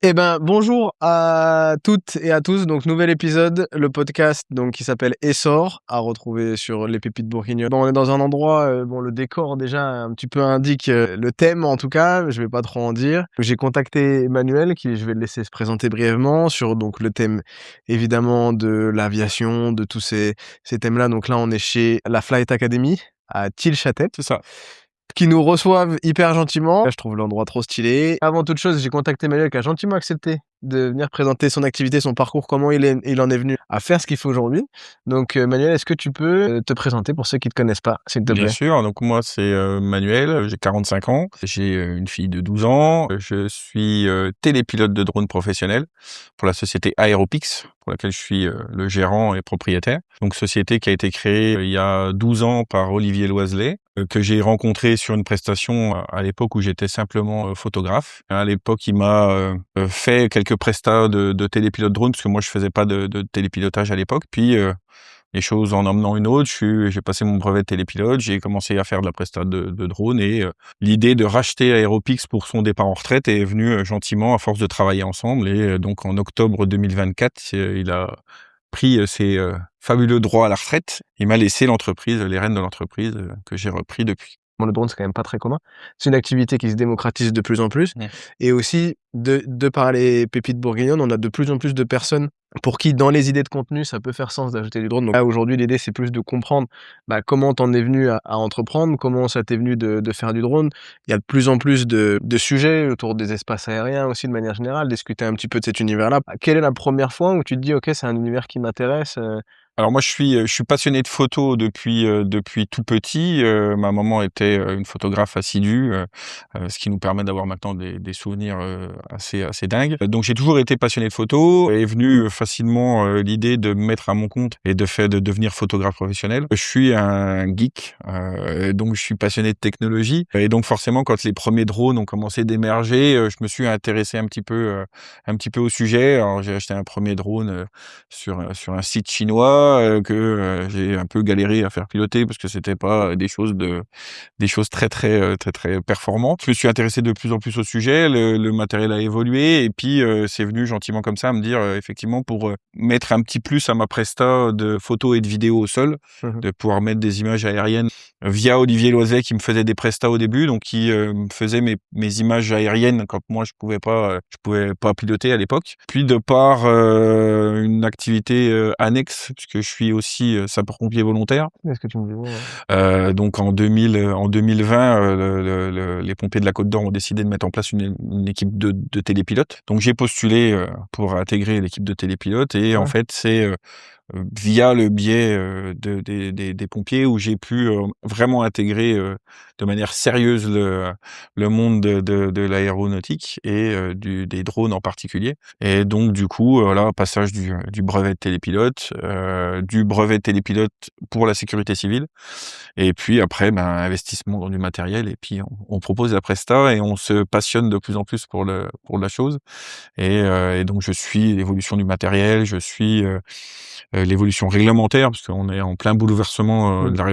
Eh ben, bonjour à toutes et à tous. Donc, nouvel épisode, le podcast donc qui s'appelle Essor, à retrouver sur les pépites bourguignonnes. Bon, on est dans un endroit, bon, le décor déjà un petit peu indique le thème en tout cas, je vais pas trop en dire. J'ai contacté Emmanuel, qui je vais le laisser se présenter brièvement sur donc le thème évidemment de l'aviation, de tous ces thèmes-là. Donc là, on est chez la Flight Academy à Tilchâtel. C'est ça. Qui nous reçoivent hyper gentiment. Là, je trouve l'endroit trop stylé. Avant toute chose, j'ai contacté Emmanuel qui a gentiment accepté de venir présenter son activité, son parcours, comment il en est venu à faire ce qu'il fait aujourd'hui. Donc, Manuel, est-ce que tu peux te présenter pour ceux qui ne te connaissent pas, s'il te Bien plaît? sûr, donc moi c'est Manuel, j'ai 45 ans, j'ai une fille de 12 ans, je suis télépilote de drone professionnel pour la société Aeropix, pour laquelle je suis le gérant et propriétaire. Donc société qui a été créée il y a 12 ans par Olivier Loiselet, que j'ai rencontré sur une prestation à l'époque où j'étais simplement photographe. À l'époque, il m'a fait quelques prestats de télépilote drone, parce que moi je faisais pas de télépilotage à l'époque. Puis les choses en emmenant une autre, j'ai passé mon brevet de télépilote, j'ai commencé à faire de la prestation de drone et l'idée de racheter Aeropix pour son départ en retraite est venue gentiment à force de travailler ensemble. Et donc en octobre 2024, il a pris ses fabuleux droits à la retraite. Il m'a laissé l'entreprise, les rênes de l'entreprise que j'ai repris depuis. Bon, le drone, c'est quand même pas très commun. C'est une activité qui se démocratise de plus en plus. Mmh. Et aussi, de par les pépites bourguignonnes, on a de plus en plus de personnes pour qui, dans les idées de contenu, ça peut faire sens d'ajouter du drone. Donc là, aujourd'hui, l'idée, c'est plus de comprendre comment t'en es venu à entreprendre, comment ça t'est venu de faire du drone. Il y a de plus en plus de sujets autour des espaces aériens aussi, de manière générale, discuter un petit peu de cet univers-là. Quelle est la première fois où tu te dis, OK, c'est un univers qui m'intéresse Alors moi, je suis passionné de photo depuis tout petit. Ma maman était une photographe assidue, ce qui nous permet d'avoir maintenant des souvenirs assez dingues. Donc j'ai toujours été passionné de photo. Est venue facilement l'idée de me mettre à mon compte et de devenir photographe professionnel. Je suis un geek, donc je suis passionné de technologie. Et donc forcément, quand les premiers drones ont commencé d'émerger, je me suis intéressé un petit peu au sujet. Alors j'ai acheté un premier drone sur un site chinois que j'ai un peu galéré à faire piloter parce que c'était pas des choses très performantes. Je me suis intéressé de plus en plus au sujet, le matériel a évolué et puis c'est venu gentiment comme ça à me dire effectivement pour mettre un petit plus à ma presta de photos et de vidéos au sol, de pouvoir mettre des images aériennes via Olivier Loiselet qui me faisait des prestats au début, donc qui me faisait mes images aériennes quand moi je pouvais pas piloter à l'époque. Puis de par une activité annexe, puisque je suis aussi sapeur-pompier volontaire. Est-ce que tu me dis, ouais. Donc en 2020, les pompiers de la Côte d'Or ont décidé de mettre en place une équipe de télépilotes. Donc j'ai postulé pour intégrer l'équipe de télépilotes et en Ouais. fait c'est via le biais des pompiers où j'ai pu vraiment intégrer de manière sérieuse le monde de l'aéronautique et des drones en particulier. Et donc du coup, voilà, passage du brevet de télépilote, du brevet de télépilote pour la sécurité civile, et puis après, investissement dans du matériel, et puis on propose la presta et on se passionne de plus en plus pour la chose. Et donc je suis l'évolution du matériel, je suis l'évolution réglementaire, parce qu'on est en plein bouleversement de la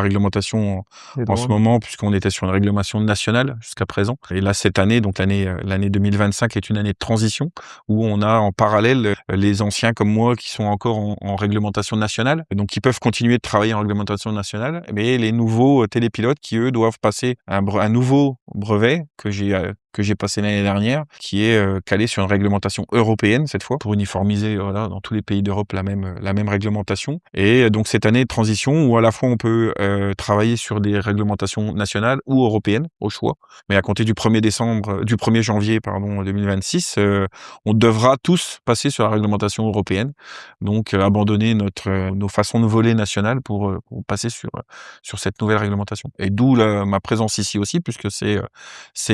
réglementation Les en ce drones. moment, puisqu'on était sur une réglementation nationale jusqu'à présent. Et là, cette année, donc l'année 2025 est une année de transition, où on a en parallèle les anciens comme moi qui sont encore en réglementation nationale, donc qui peuvent continuer de travailler en réglementation nationale, mais les nouveaux télépilotes qui, eux, doivent passer un nouveau brevet que j'ai passé l'année dernière, qui est calé sur une réglementation européenne cette fois, pour uniformiser dans tous les pays d'Europe la même réglementation. Et donc cette année de transition où à la fois on peut travailler sur des réglementations nationales ou européennes au choix, mais à compter du 1er janvier 2026, on devra tous passer sur la réglementation européenne. Donc abandonner nos façons de voler nationales pour passer sur cette nouvelle réglementation. Et d'où ma présence ici aussi, puisque c'est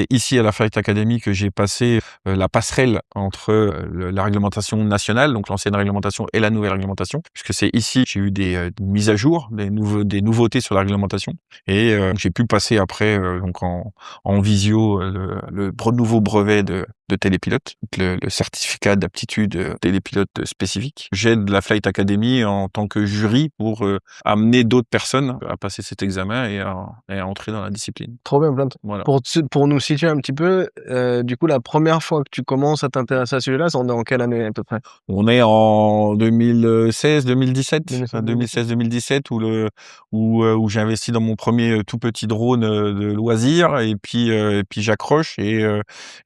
ici à la Flight Academy que j'ai passé la passerelle entre la réglementation nationale, donc l'ancienne réglementation, et la nouvelle réglementation, puisque c'est ici que j'ai eu des mises à jour, des nouveautés sur la réglementation, et j'ai pu passer après donc en visio le nouveau brevet de télépilote, le certificat d'aptitude télépilote spécifique. J'aide la Flight Academy en tant que jury pour amener d'autres personnes à passer cet examen et à entrer dans la discipline. Trop bien, plein de... Voilà. Pour nous situer un petit peu, du coup, la première fois que tu commences à t'intéresser à celui-là, c'est en quelle année à peu près? On est en 2016-2017, 2016-2017. 2016-2017 où j'ai investi dans mon premier tout petit drone de loisir et puis j'accroche et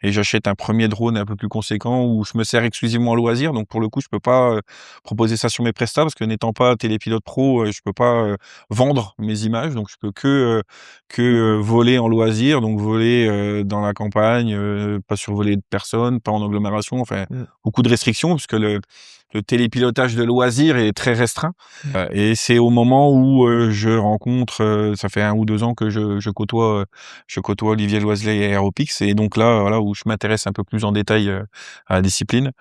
j'achète un premier drone un peu plus conséquent où je me sers exclusivement en loisir. Donc pour le coup, je peux pas proposer ça sur mes prestats parce que n'étant pas télépilote pro, je peux pas vendre mes images. Donc je peux que voler en loisir, donc voler dans la campagne, pas survoler de personnes, pas en agglomération, enfin beaucoup de restrictions parce que le télépilotage de loisirs est très restreint. Et c'est au moment où je rencontre, ça fait 1 ou 2 ans que je côtoie Olivier Loiselet et Aeropix, et donc là, voilà, où je m'intéresse un peu plus en détail à la discipline.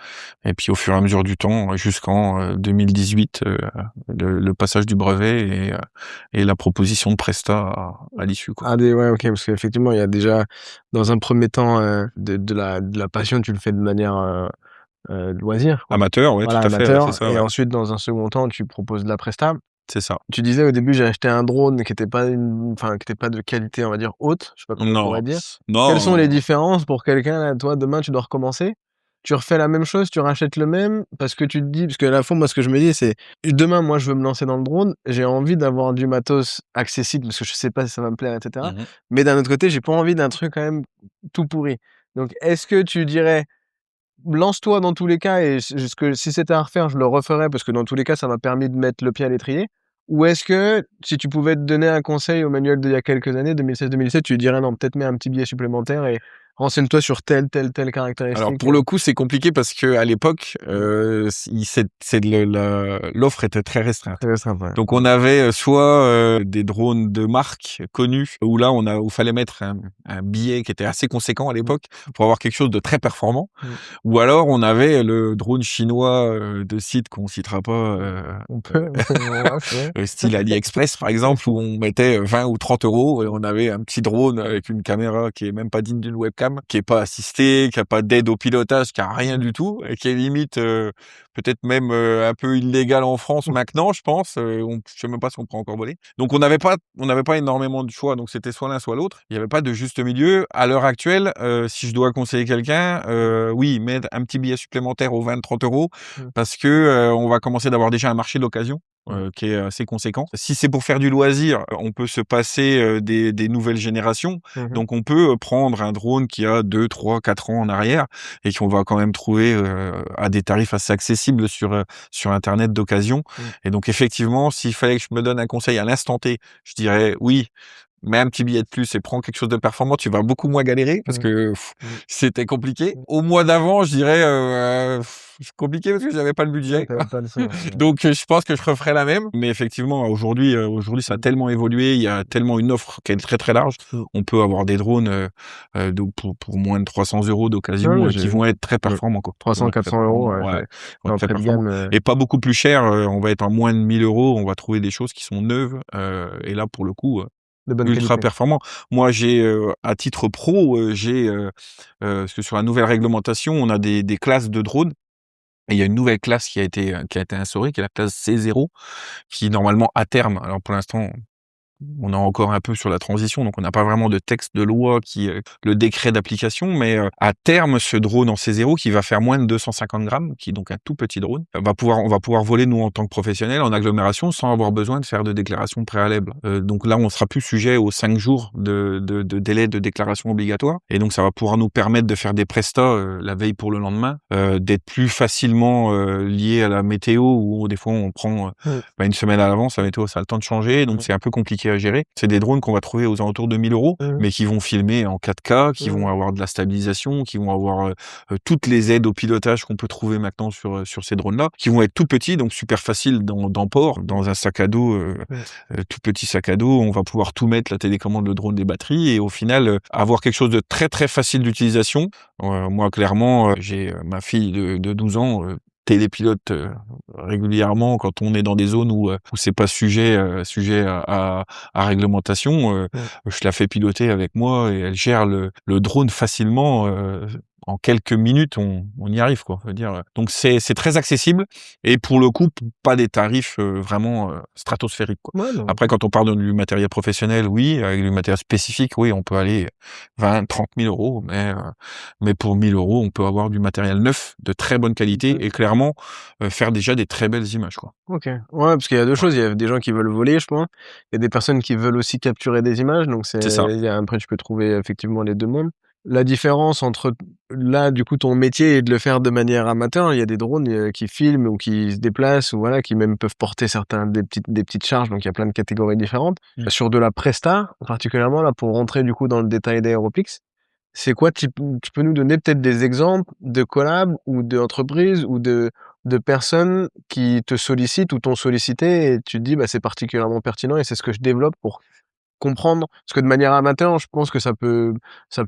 Et puis au fur et à mesure du temps, jusqu'en 2018, le passage du brevet et la proposition de Presta à l'issue, quoi. Ah ouais, ok, parce qu'effectivement, il y a déjà, dans un premier temps, de la passion, tu le fais de manière loisir, quoi. Amateur, ouais, Voilà, tout à fait, ouais, amateur. c'est ça, Et ouais. ensuite, dans un second temps, tu proposes de la presta. C'est ça. Tu disais au début, j'ai acheté un drone qui était pas qui était pas de qualité, on va dire, haute. Je sais pas comment on Non, pourrait dire. Quelles sont les non. différences pour quelqu'un, là, toi, demain, tu dois recommencer? Tu refais la même chose, tu rachètes le même, parce que tu te dis, parce qu'à la fois, moi, ce que je me dis, c'est, demain, moi, je veux me lancer dans le drone, j'ai envie d'avoir du matos accessible, parce que je sais pas si ça va me plaire, etc. Mais d'un autre côté, j'ai pas envie d'un truc quand même tout pourri. Donc, est-ce que tu dirais, lance-toi dans tous les cas, et si c'était à refaire, je le referais parce que dans tous les cas, ça m'a permis de mettre le pied à l'étrier? Ou est-ce que si tu pouvais te donner un conseil au manuel d'il y a quelques années, 2016-2017, tu lui dirais non, peut-être mets un petit billet supplémentaire et renseigne-toi sur telle Alors caractéristique? pour le coup, c'est compliqué parce que à l'époque, l'offre était très restreinte. Très simple, ouais. Donc on avait soit des drones de marque connus où là où fallait mettre un billet qui était assez conséquent à l'époque pour avoir quelque chose de très performant, ou alors on avait le drone chinois de site qu'on citera pas, On peut, ouais. style AliExpress par exemple, où on mettait 20 ou 30 € et on avait un petit drone avec une caméra qui est même pas digne d'une webcam, qui est pas assistée, qui a pas d'aide au pilotage, qui a rien du tout, et qui est limite peut-être même un peu illégal en France maintenant, je pense. Je sais même pas si on peut encore voler. Donc on n'avait pas énormément de choix, donc c'était soit l'un soit l'autre. Il y avait pas de juste milieu. À l'heure actuelle, si je dois conseiller quelqu'un, oui, mettre un petit billet supplémentaire aux 20-30 € parce que on va commencer d'avoir déjà un marché de l'occasion. Qui est assez conséquent. Si c'est pour faire du loisir, on peut se passer des nouvelles générations. Donc on peut prendre un drone qui a 2, 3, 4 ans en arrière et qu'on va quand même trouver à des tarifs assez accessibles sur Internet d'occasion. Et donc effectivement, s'il fallait que je me donne un conseil à l'instant T, je dirais oui, mets un petit billet de plus et prends quelque chose de performant, tu vas beaucoup moins galérer parce que c'était compliqué. Au mois d'avant, je dirais c'est compliqué parce que j'avais pas le budget. Donc je pense que je referais la même. Mais effectivement, aujourd'hui ça a tellement évolué, il y a tellement une offre qui est très très large. On peut avoir des drones pour moins de 300 € d'occasion qui vont être très performants, quoi. 300-400 €, ouais, très performants. et pas beaucoup plus cher. On va être à moins de 1000 €. On va trouver des choses qui sont neuves. Et là, pour le coup, de bonne ultra qualité. performant. Moi, j'ai à titre pro, parce que sur la nouvelle réglementation, on a des classes de drones. Et il y a une nouvelle classe qui a été instaurée, qui est la classe C0, qui normalement à terme, alors pour l'instant, on est encore un peu sur la transition, donc on n'a pas vraiment de texte de loi qui le décret d'application, mais à terme, ce drone en C0 qui va faire moins de 250 grammes, qui est donc un tout petit drone, on va pouvoir voler nous en tant que professionnels en agglomération sans avoir besoin de faire de déclaration préalable. Donc là, on sera plus sujet aux 5 jours de délai de déclaration obligatoire, et donc ça va pouvoir nous permettre de faire des prestats la veille pour le lendemain, d'être plus facilement lié à la météo, où des fois on prend une semaine à l'avance, la météo ça a le temps de changer, donc c'est un peu compliqué à gérer. C'est des drones qu'on va trouver aux alentours de 1000 €, mais qui vont filmer en 4K, qui vont avoir de la stabilisation, qui vont avoir toutes les aides au pilotage qu'on peut trouver maintenant sur ces drones-là, qui vont être tout petits, donc super faciles d'emport, dans un sac à dos, tout petit sac à dos. On va pouvoir tout mettre, la télécommande, le drone, les batteries, et au final avoir quelque chose de très très facile d'utilisation. Moi clairement, j'ai ma fille de 12 ans, télépilote régulièrement quand on est dans des zones où c'est pas sujet à réglementation. Je la fais piloter avec moi et elle gère le drone facilement en quelques minutes, on y arrive, quoi. Je veux dire, donc c'est très accessible et pour le coup, pas des tarifs vraiment stratosphériques, quoi. Ouais, non. Après, quand on parle du matériel professionnel, oui, avec du matériel spécifique, oui, on peut aller 20-30 000 euros, mais pour 1 000 euros, on peut avoir du matériel neuf, de très bonne qualité et clairement faire déjà des très belles images, quoi. OK. Ouais, parce qu'il y a 2 choses, il y a des gens qui veulent voler, je pense. Il y a des personnes qui veulent aussi capturer des images, donc C'est ça. après tu peux trouver effectivement les 2 mondes. La différence entre là, du coup, ton métier et de le faire de manière amateur, il y a des drones, qui filment ou qui se déplacent ou voilà, qui même peuvent porter des petites charges, donc il y a plein de catégories différentes. Sur de la presta, particulièrement là, pour rentrer du coup dans le détail d'Aeropix, c'est quoi tu peux nous donner peut-être des exemples de collabs ou d'entreprises ou de personnes qui te sollicitent ou t'ont sollicité et tu te dis: «Bah, c'est particulièrement pertinent et c'est ce que je développe pour comprendre», parce que de manière amateur, je pense que ça peut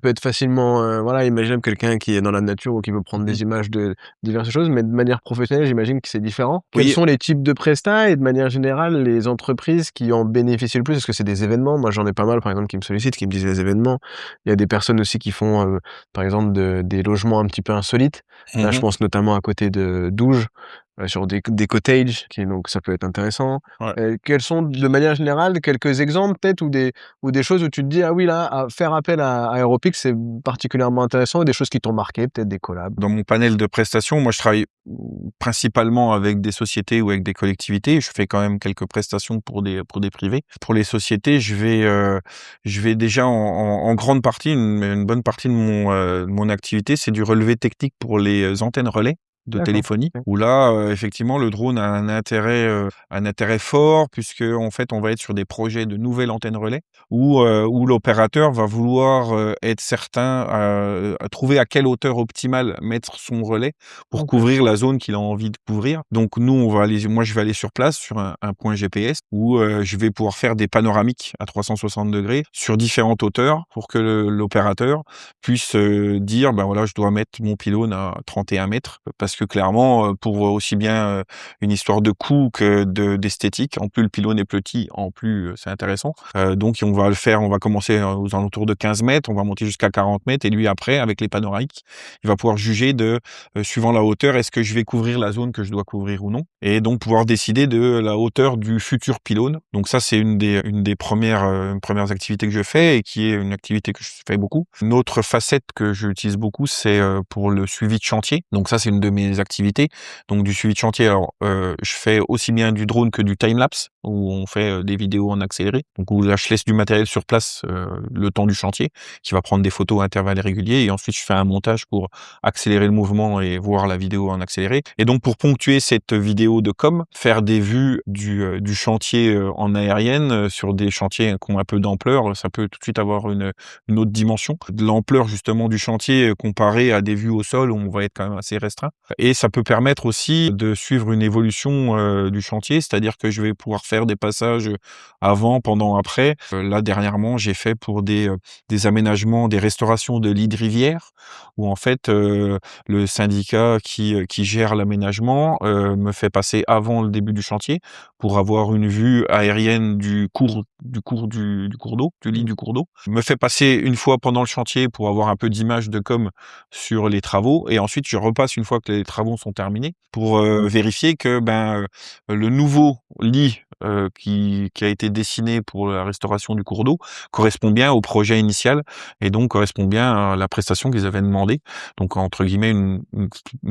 être facilement, voilà, imaginons quelqu'un qui est dans la nature ou qui veut prendre Mmh. des images de diverses choses, mais de manière professionnelle, j'imagine que c'est différent. Quels Oui. sont les types de prestats et de manière générale, les entreprises qui en bénéficient le plus? Est-ce que c'est des événements? Moi, j'en ai pas mal, par exemple, qui me sollicitent, qui me disent les événements. Il y a des personnes aussi qui font, par exemple, des logements un petit peu insolites. Là, je Mmh. pense notamment à côté de Douge, sur des cottages donc ça peut être intéressant. Ouais. Quels sont, de manière générale, quelques exemples peut-être ou des choses où tu te dis: «Ah oui, là, à faire appel à Aeropix, c'est particulièrement intéressant», et des choses qui t'ont marqué, peut-être des collabs? Dans mon panel de prestations, moi, je travaille principalement avec des sociétés ou avec des collectivités. Je fais quand même quelques prestations pour des privés. Pour les sociétés, je vais déjà en grande partie, une bonne partie de mon activité, c'est du relevé technique pour les antennes relais de D'accord, téléphonie, OK. où là, effectivement, le drone a un intérêt fort puisque en fait, on va être sur des projets de nouvelles antennes relais où l'opérateur va vouloir, être certain, à trouver à quelle hauteur optimale mettre son relais pour OK. couvrir la zone qu'il a envie de couvrir. Donc nous, moi, je vais aller sur place sur un point GPS où, je vais pouvoir faire des panoramiques à 360 degrés sur différentes hauteurs pour que l'opérateur puisse, dire: «Ben voilà, je dois mettre mon pylône à 31 mètres», parce que clairement, pour aussi bien, une histoire de coût que d'esthétique, en plus le pylône est petit, en plus, c'est intéressant. Donc on va commencer, aux alentours de 15 mètres, on va monter jusqu'à 40 mètres et lui après, avec les panoramiques, il va pouvoir juger suivant la hauteur, est-ce que je vais couvrir la zone que je dois couvrir ou non? Et donc pouvoir décider de la hauteur du futur pylône. Donc ça, c'est une des premières activités que je fais et qui est une activité que je fais beaucoup. Une autre facette que j'utilise beaucoup, c'est, pour le suivi de chantier. Donc ça, c'est une de mes activités. Donc du suivi de chantier, alors, je fais aussi bien du drone que du time-lapse, où on fait, des vidéos en accéléré. Donc où là, je laisse du matériel sur place, le temps du chantier, qui va prendre des photos à intervalles réguliers et ensuite je fais un montage pour accélérer le mouvement et voir la vidéo en accéléré. Et donc pour ponctuer cette vidéo de com, faire des vues du chantier, en aérienne, sur des chantiers qui ont un peu d'ampleur, ça peut tout de suite avoir une autre dimension. De l'ampleur justement du chantier, comparé à des vues au sol où on va être quand même assez restreint. Et ça peut permettre aussi de suivre une évolution, du chantier, c'est-à-dire que je vais pouvoir faire des passages avant, pendant, après. Là dernièrement, j'ai fait pour des aménagements, des restaurations de lits de rivière où en fait, le syndicat qui gère l'aménagement, me fait passer avant le début du chantier pour avoir une vue aérienne du cours d'eau, du lit du cours d'eau. Me fait passer une fois pendant le chantier pour avoir un peu d'image de com sur les travaux et ensuite je repasse une fois que les travaux sont terminés pour, vérifier que, le nouveau lit, qui a été dessiné pour la restauration du cours d'eau correspond bien au projet initial et donc correspond bien à la prestation qu'ils avaient demandé. Donc entre guillemets une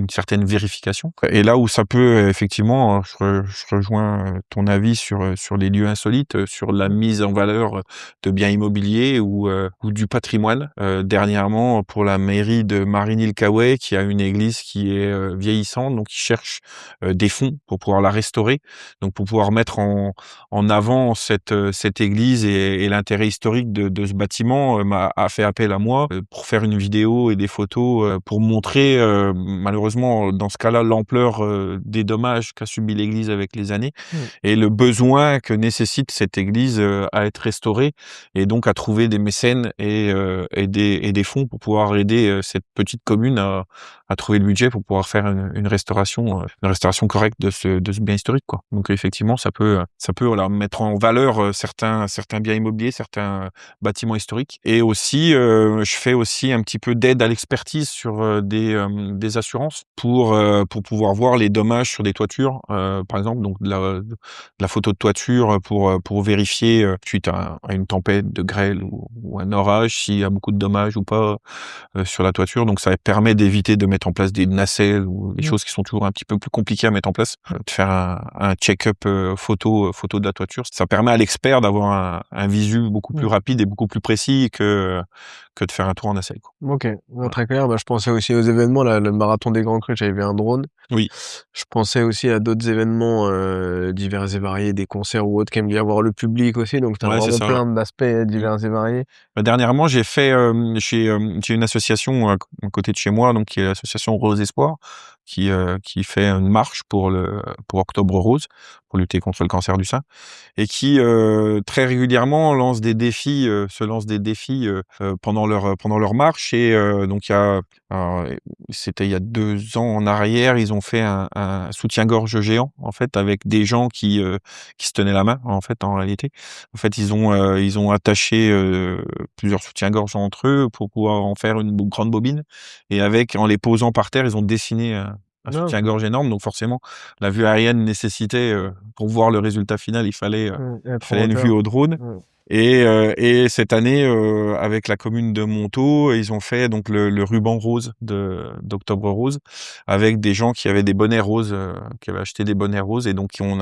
certaine vérification. Et là où ça peut effectivement, je rejoins ton avis sur les lieux insolites, sur la mise en valeur de biens immobiliers ou du patrimoine. Dernièrement, pour la mairie de Marigny-le-Caouet, qui a une église qui est vieillissante, donc ils cherchent des fonds pour pouvoir la restaurer, donc pour pouvoir mettre en avant cette église et l'intérêt historique de ce bâtiment, a fait appel à moi pour faire une vidéo et des photos pour montrer malheureusement dans ce cas-là l'ampleur des dommages qu'a subi l'église avec les années Mmh. et le besoin que nécessite cette église à être restaurée et donc à trouver des mécènes et des fonds pour pouvoir aider cette petite commune à trouver le budget pour pouvoir faire une restauration correcte de ce bien historique, quoi. Donc effectivement, ça peut voilà, mettre en valeur certains biens immobiliers, certains bâtiments historiques. Et aussi, je fais aussi un petit peu d'aide à l'expertise sur des assurances pour pouvoir voir les dommages sur des toitures, par exemple, donc de la photo de toiture pour vérifier suite à une tempête de grêle ou un orage s'il y a beaucoup de dommages ou pas sur la toiture. Donc ça permet d'éviter de mettre en place des nacelles ou des choses qui sont toujours un petit peu plus compliquées à mettre en place, de faire un check-up photo de la toiture. Ça permet à l'expert d'avoir un visu beaucoup plus rapide et beaucoup plus précis que de faire un tour en nacelle, quoi. Ok, ouais, Voilà. très clair. Bah, je pensais aussi aux événements, là, le marathon des Grands Crus, j'avais vu un drone. Oui. Je pensais aussi à d'autres événements divers et variés, des concerts ou autres qui aiment bien voir le public aussi. Donc, tu as Ouais, c'est vraiment ça, ouais. plein d'aspects divers et variés. Bah, dernièrement, j'ai fait, j'ai une association à côté de chez moi, donc qui est l'association Rose Espoir, qui fait une marche pour Octobre Rose, pour lutter contre le cancer du sein, et qui très régulièrement se lance des défis pendant leur marche. Et donc alors, c'était il y a 2 ans en arrière, ils ont fait un soutien-gorge géant en fait avec des gens qui se tenaient la main en fait en réalité. En fait, ils ont attaché plusieurs soutiens-gorge entre eux pour pouvoir en faire une grande bobine, et en les posant par terre, ils ont dessiné un Ah, ok. soutien-gorge énorme. Donc forcément, la vue aérienne nécessitait, pour voir le résultat final, il Être en fallait une vue hauteur. au drone. Ouais. Et cette année, avec la commune de Montaut, ils ont fait donc le ruban rose d'Octobre Rose, avec des gens qui avaient des bonnets roses, qui avaient acheté des bonnets roses, et donc on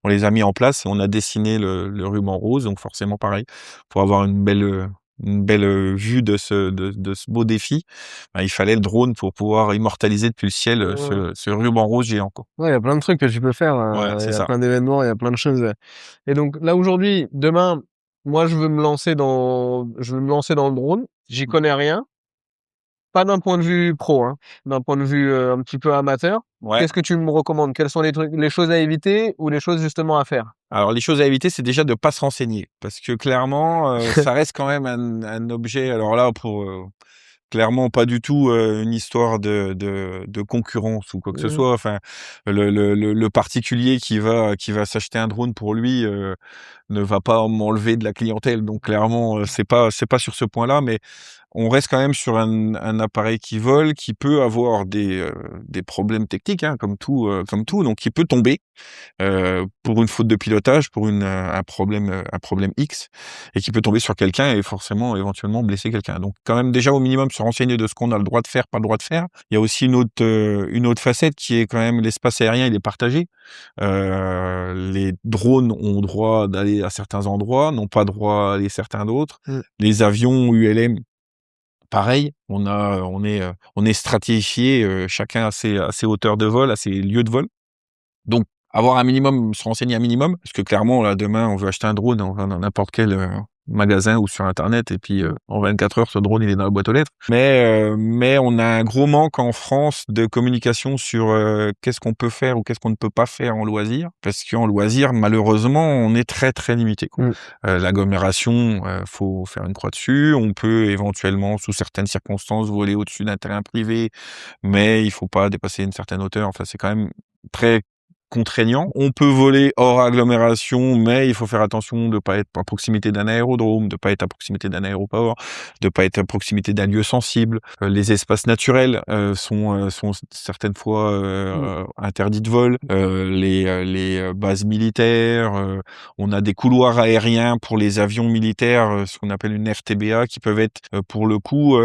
les a mis en place et on a dessiné le ruban rose. Donc forcément pareil, pour avoir une belle vue de ce beau défi, bah, il fallait le drone pour pouvoir immortaliser depuis le ciel Ouais, ce ruban rose géant, quoi. il y a plein de trucs que tu peux faire. Ouais, Il c'est y a ça. plein d'événements, il y a plein de choses. Et donc, là, aujourd'hui, demain, moi, je veux me lancer dans le drone. J'y connais rien. Pas d'un point de vue pro, hein, d'un point de vue un petit peu amateur. Ouais. Qu'est-ce que tu me recommandes? Quels sont les choses à éviter ou les choses justement à faire? Alors les choses à éviter, c'est déjà de pas se renseigner, parce que clairement, ça reste quand même un objet, alors là pour, clairement pas du tout, une histoire de concurrence ou quoi que ce Mmh. soit. Enfin, le particulier qui va s'acheter un drone pour lui, ne va pas m'enlever de la clientèle. Donc clairement, c'est pas sur ce point-là, mais on reste quand même sur un appareil qui vole, qui peut avoir des problèmes techniques, hein, comme tout, donc qui peut tomber pour une faute de pilotage, pour un problème X, et qui peut tomber sur quelqu'un et forcément, éventuellement, blesser quelqu'un. Donc quand même déjà au minimum se renseigner de ce qu'on a le droit de faire, pas le droit de faire. Il y a aussi une autre facette qui est quand même l'espace aérien, il est partagé. Les drones ont droit d'aller à certains endroits, n'ont pas droit à aller certains d'autres. Mmh. Les avions ULM, pareil, on est stratifié, chacun à ses hauteurs de vol, à ses lieux de vol. Donc, avoir un minimum, se renseigner un minimum, parce que clairement, là, demain, on veut acheter un drone, on va dans n'importe quel magasin ou sur Internet, et puis Mmh. en 24 heures, ce drone, il est dans la boîte aux lettres. Mais on a un gros manque en France de communication sur qu'est-ce qu'on peut faire ou qu'est-ce qu'on ne peut pas faire en loisir, parce qu'en loisir, malheureusement, on est très très limité, quoi. Mmh. L'agglomération, faut faire une croix dessus. On peut éventuellement, sous certaines circonstances, voler au-dessus d'un terrain privé, mais il faut pas dépasser une certaine hauteur. Enfin, c'est quand même très contraignant. On peut voler hors agglomération, mais il faut faire attention de pas être à proximité d'un aérodrome, de pas être à proximité d'un aéroport, de pas être à proximité d'un lieu sensible. Les espaces naturels sont certaines fois Mmh. interdits de vol. Les bases militaires, on a des couloirs aériens pour les avions militaires, ce qu'on appelle une RTBA, qui peuvent être pour le coup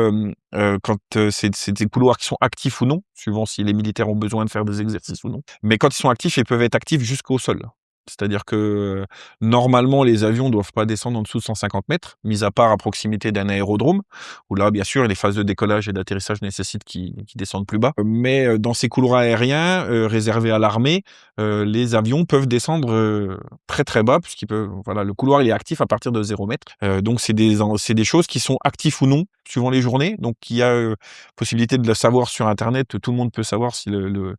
quand c'est des couloirs qui sont actifs ou non, suivant si les militaires ont besoin de faire des exercices ou non. Mais quand ils sont actifs, ils peuvent être actifs jusqu'au sol. C'est-à-dire que normalement, les avions doivent pas descendre en dessous de 150 mètres, mis à part à proximité d'un aérodrome, où là, bien sûr, les phases de décollage et d'atterrissage nécessitent qu'ils descendent plus bas. Mais dans ces couloirs aériens réservés à l'armée, les avions peuvent descendre très très bas, puisqu'ils peuvent. Voilà, le couloir il est actif à partir de 0 mètre. Donc c'est des choses qui sont actifs ou non suivant les journées. Donc il y a possibilité de le savoir sur Internet. Tout le monde peut savoir si le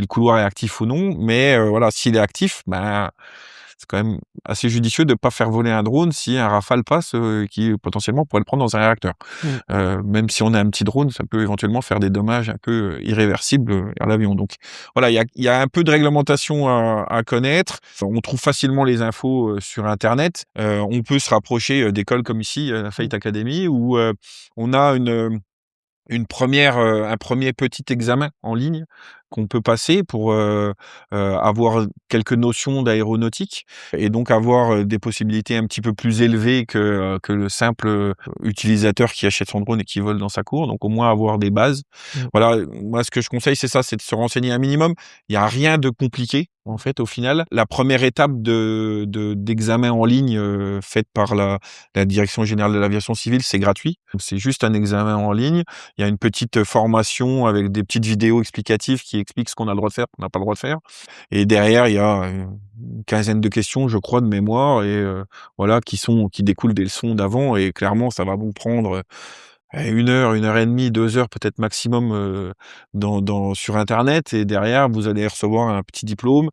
couloir est actif ou non. Mais voilà, s'il est actif, ben c'est quand même assez judicieux de pas faire voler un drone si un Rafale passe, qui potentiellement pourrait le prendre dans un réacteur. Même si on a un petit drone, ça peut éventuellement faire des dommages un peu irréversibles à l'avion. Donc voilà, il y a un peu de réglementation à connaître. On trouve facilement les infos sur Internet. On peut se rapprocher d'écoles comme ici, la Flight Academy, où on a un premier petit examen en ligne qu'on peut passer pour avoir quelques notions d'aéronautique et donc avoir des possibilités un petit peu plus élevées que le simple utilisateur qui achète son drone et qui vole dans sa cour. Donc au moins avoir des bases. Voilà, moi ce que je conseille c'est ça, c'est de se renseigner un minimum. Il y a rien de compliqué en fait au final. La première étape d'examen en ligne faite par la Direction générale de l'aviation civile, c'est gratuit. C'est juste un examen en ligne. Il y a une petite formation avec des petites vidéos explicatives qui expliquent ce qu'on a le droit de faire, qu'on n'a pas le droit de faire. Et derrière, il y a une quinzaine de questions, je crois, de mémoire, et voilà, qui découlent des leçons d'avant. Et clairement, ça va vous prendre 1 heure et demie, 2 heures peut-être maximum sur Internet. Et derrière, vous allez recevoir un petit diplôme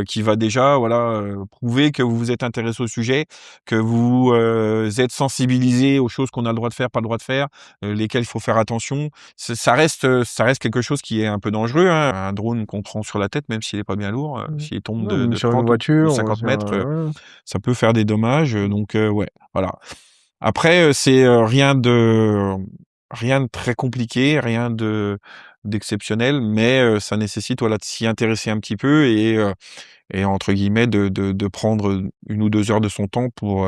qui va déjà voilà prouver que vous vous êtes intéressé au sujet, que vous êtes sensibilisé aux choses qu'on a le droit de faire, pas le droit de faire, lesquelles il faut faire attention. Ça reste quelque chose qui est un peu dangereux, hein. Un drone qu'on prend sur la tête, même s'il est pas bien lourd, s'il tombe Non, même de sur une 30 ou voiture, 50 sur mètres, ouais. ça peut faire des dommages. Donc ouais, voilà. Après, c'est rien de très compliqué, rien d'exceptionnel, mais ça nécessite, voilà, de s'y intéresser un petit peu et entre guillemets de prendre 1 ou 2 heures de son temps pour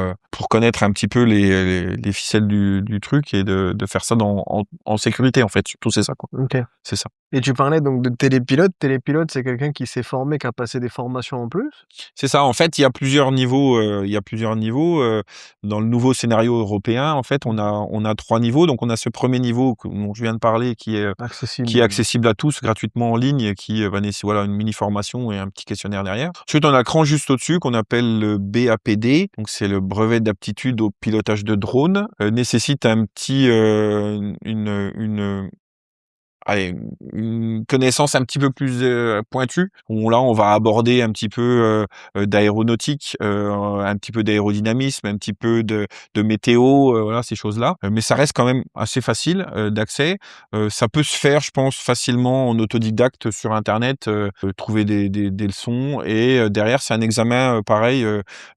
connaître un petit peu les ficelles du truc et de faire ça en sécurité, en fait. Surtout, c'est ça, quoi. OK. C'est ça. Et tu parlais donc de télépilote. Télépilote, c'est quelqu'un qui s'est formé, qui a passé des formations en plus? C'est ça. En fait, il y a plusieurs niveaux, dans le nouveau scénario européen, en fait, on a 3 niveaux. Donc on a ce premier niveau dont je viens de parler qui est Accessible. accessible à tous gratuitement en ligne et qui va nécessiter voilà une mini formation et un petit questionnaire derrière. Ensuite, on a le cran juste au-dessus qu'on appelle le BAPD, donc c'est le brevet d'aptitude au pilotage de drone, nécessite un petit une allez, une connaissance un petit peu plus pointue. Où là, on va aborder un petit peu d'aéronautique, un petit peu d'aérodynamisme, un petit peu de météo, voilà ces choses-là. Mais ça reste quand même assez facile d'accès. Ça peut se faire, je pense, facilement en autodidacte sur Internet, trouver des leçons. Et derrière, c'est un examen pareil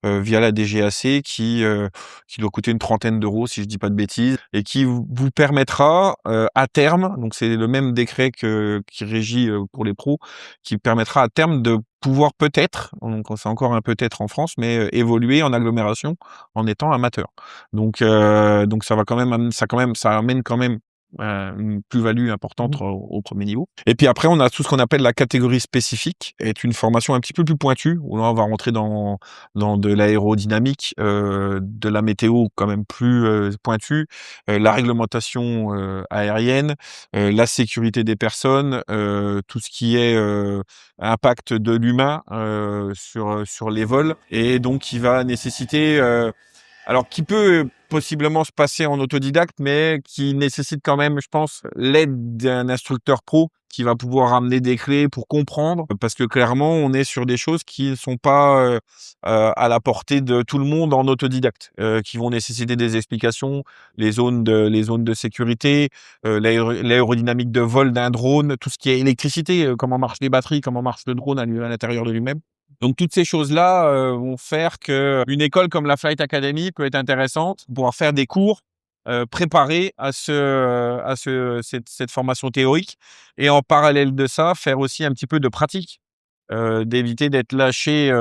via la DGAC qui doit coûter une trentaine d'euros, si je dis pas de bêtises, et qui vous permettra à terme, donc c'est le même décret qui régit pour les pros, qui permettra à terme de pouvoir peut-être, donc c'est encore un peut-être en France, mais évoluer en agglomération en étant amateur. Donc ça va quand même, ça amène quand même une plus-value importante au premier niveau. Et puis après, on a tout ce qu'on appelle la catégorie spécifique, est une formation un petit peu plus pointue, où là, on va rentrer dans de l'aérodynamique, de la météo quand même plus pointue, la réglementation aérienne, la sécurité des personnes, tout ce qui est impact de l'humain sur les vols, et donc qui va nécessiter alors qui peut possiblement se passer en autodidacte, mais qui nécessite quand même, je pense, l'aide d'un instructeur pro qui va pouvoir ramener des clés pour comprendre, parce que clairement, on est sur des choses qui ne sont pas à la portée de tout le monde en autodidacte, qui vont nécessiter des explications, les zones de sécurité, l'aérodynamique de vol d'un drone, tout ce qui est électricité, comment marchent les batteries, comment marche le drone à l'intérieur de lui-même. Donc toutes ces choses-là vont faire qu'une école comme la Flight Academy peut être intéressante pour pouvoir faire des cours préparés à cette formation théorique, et en parallèle de ça, faire aussi un petit peu de pratique, d'éviter d'être lâché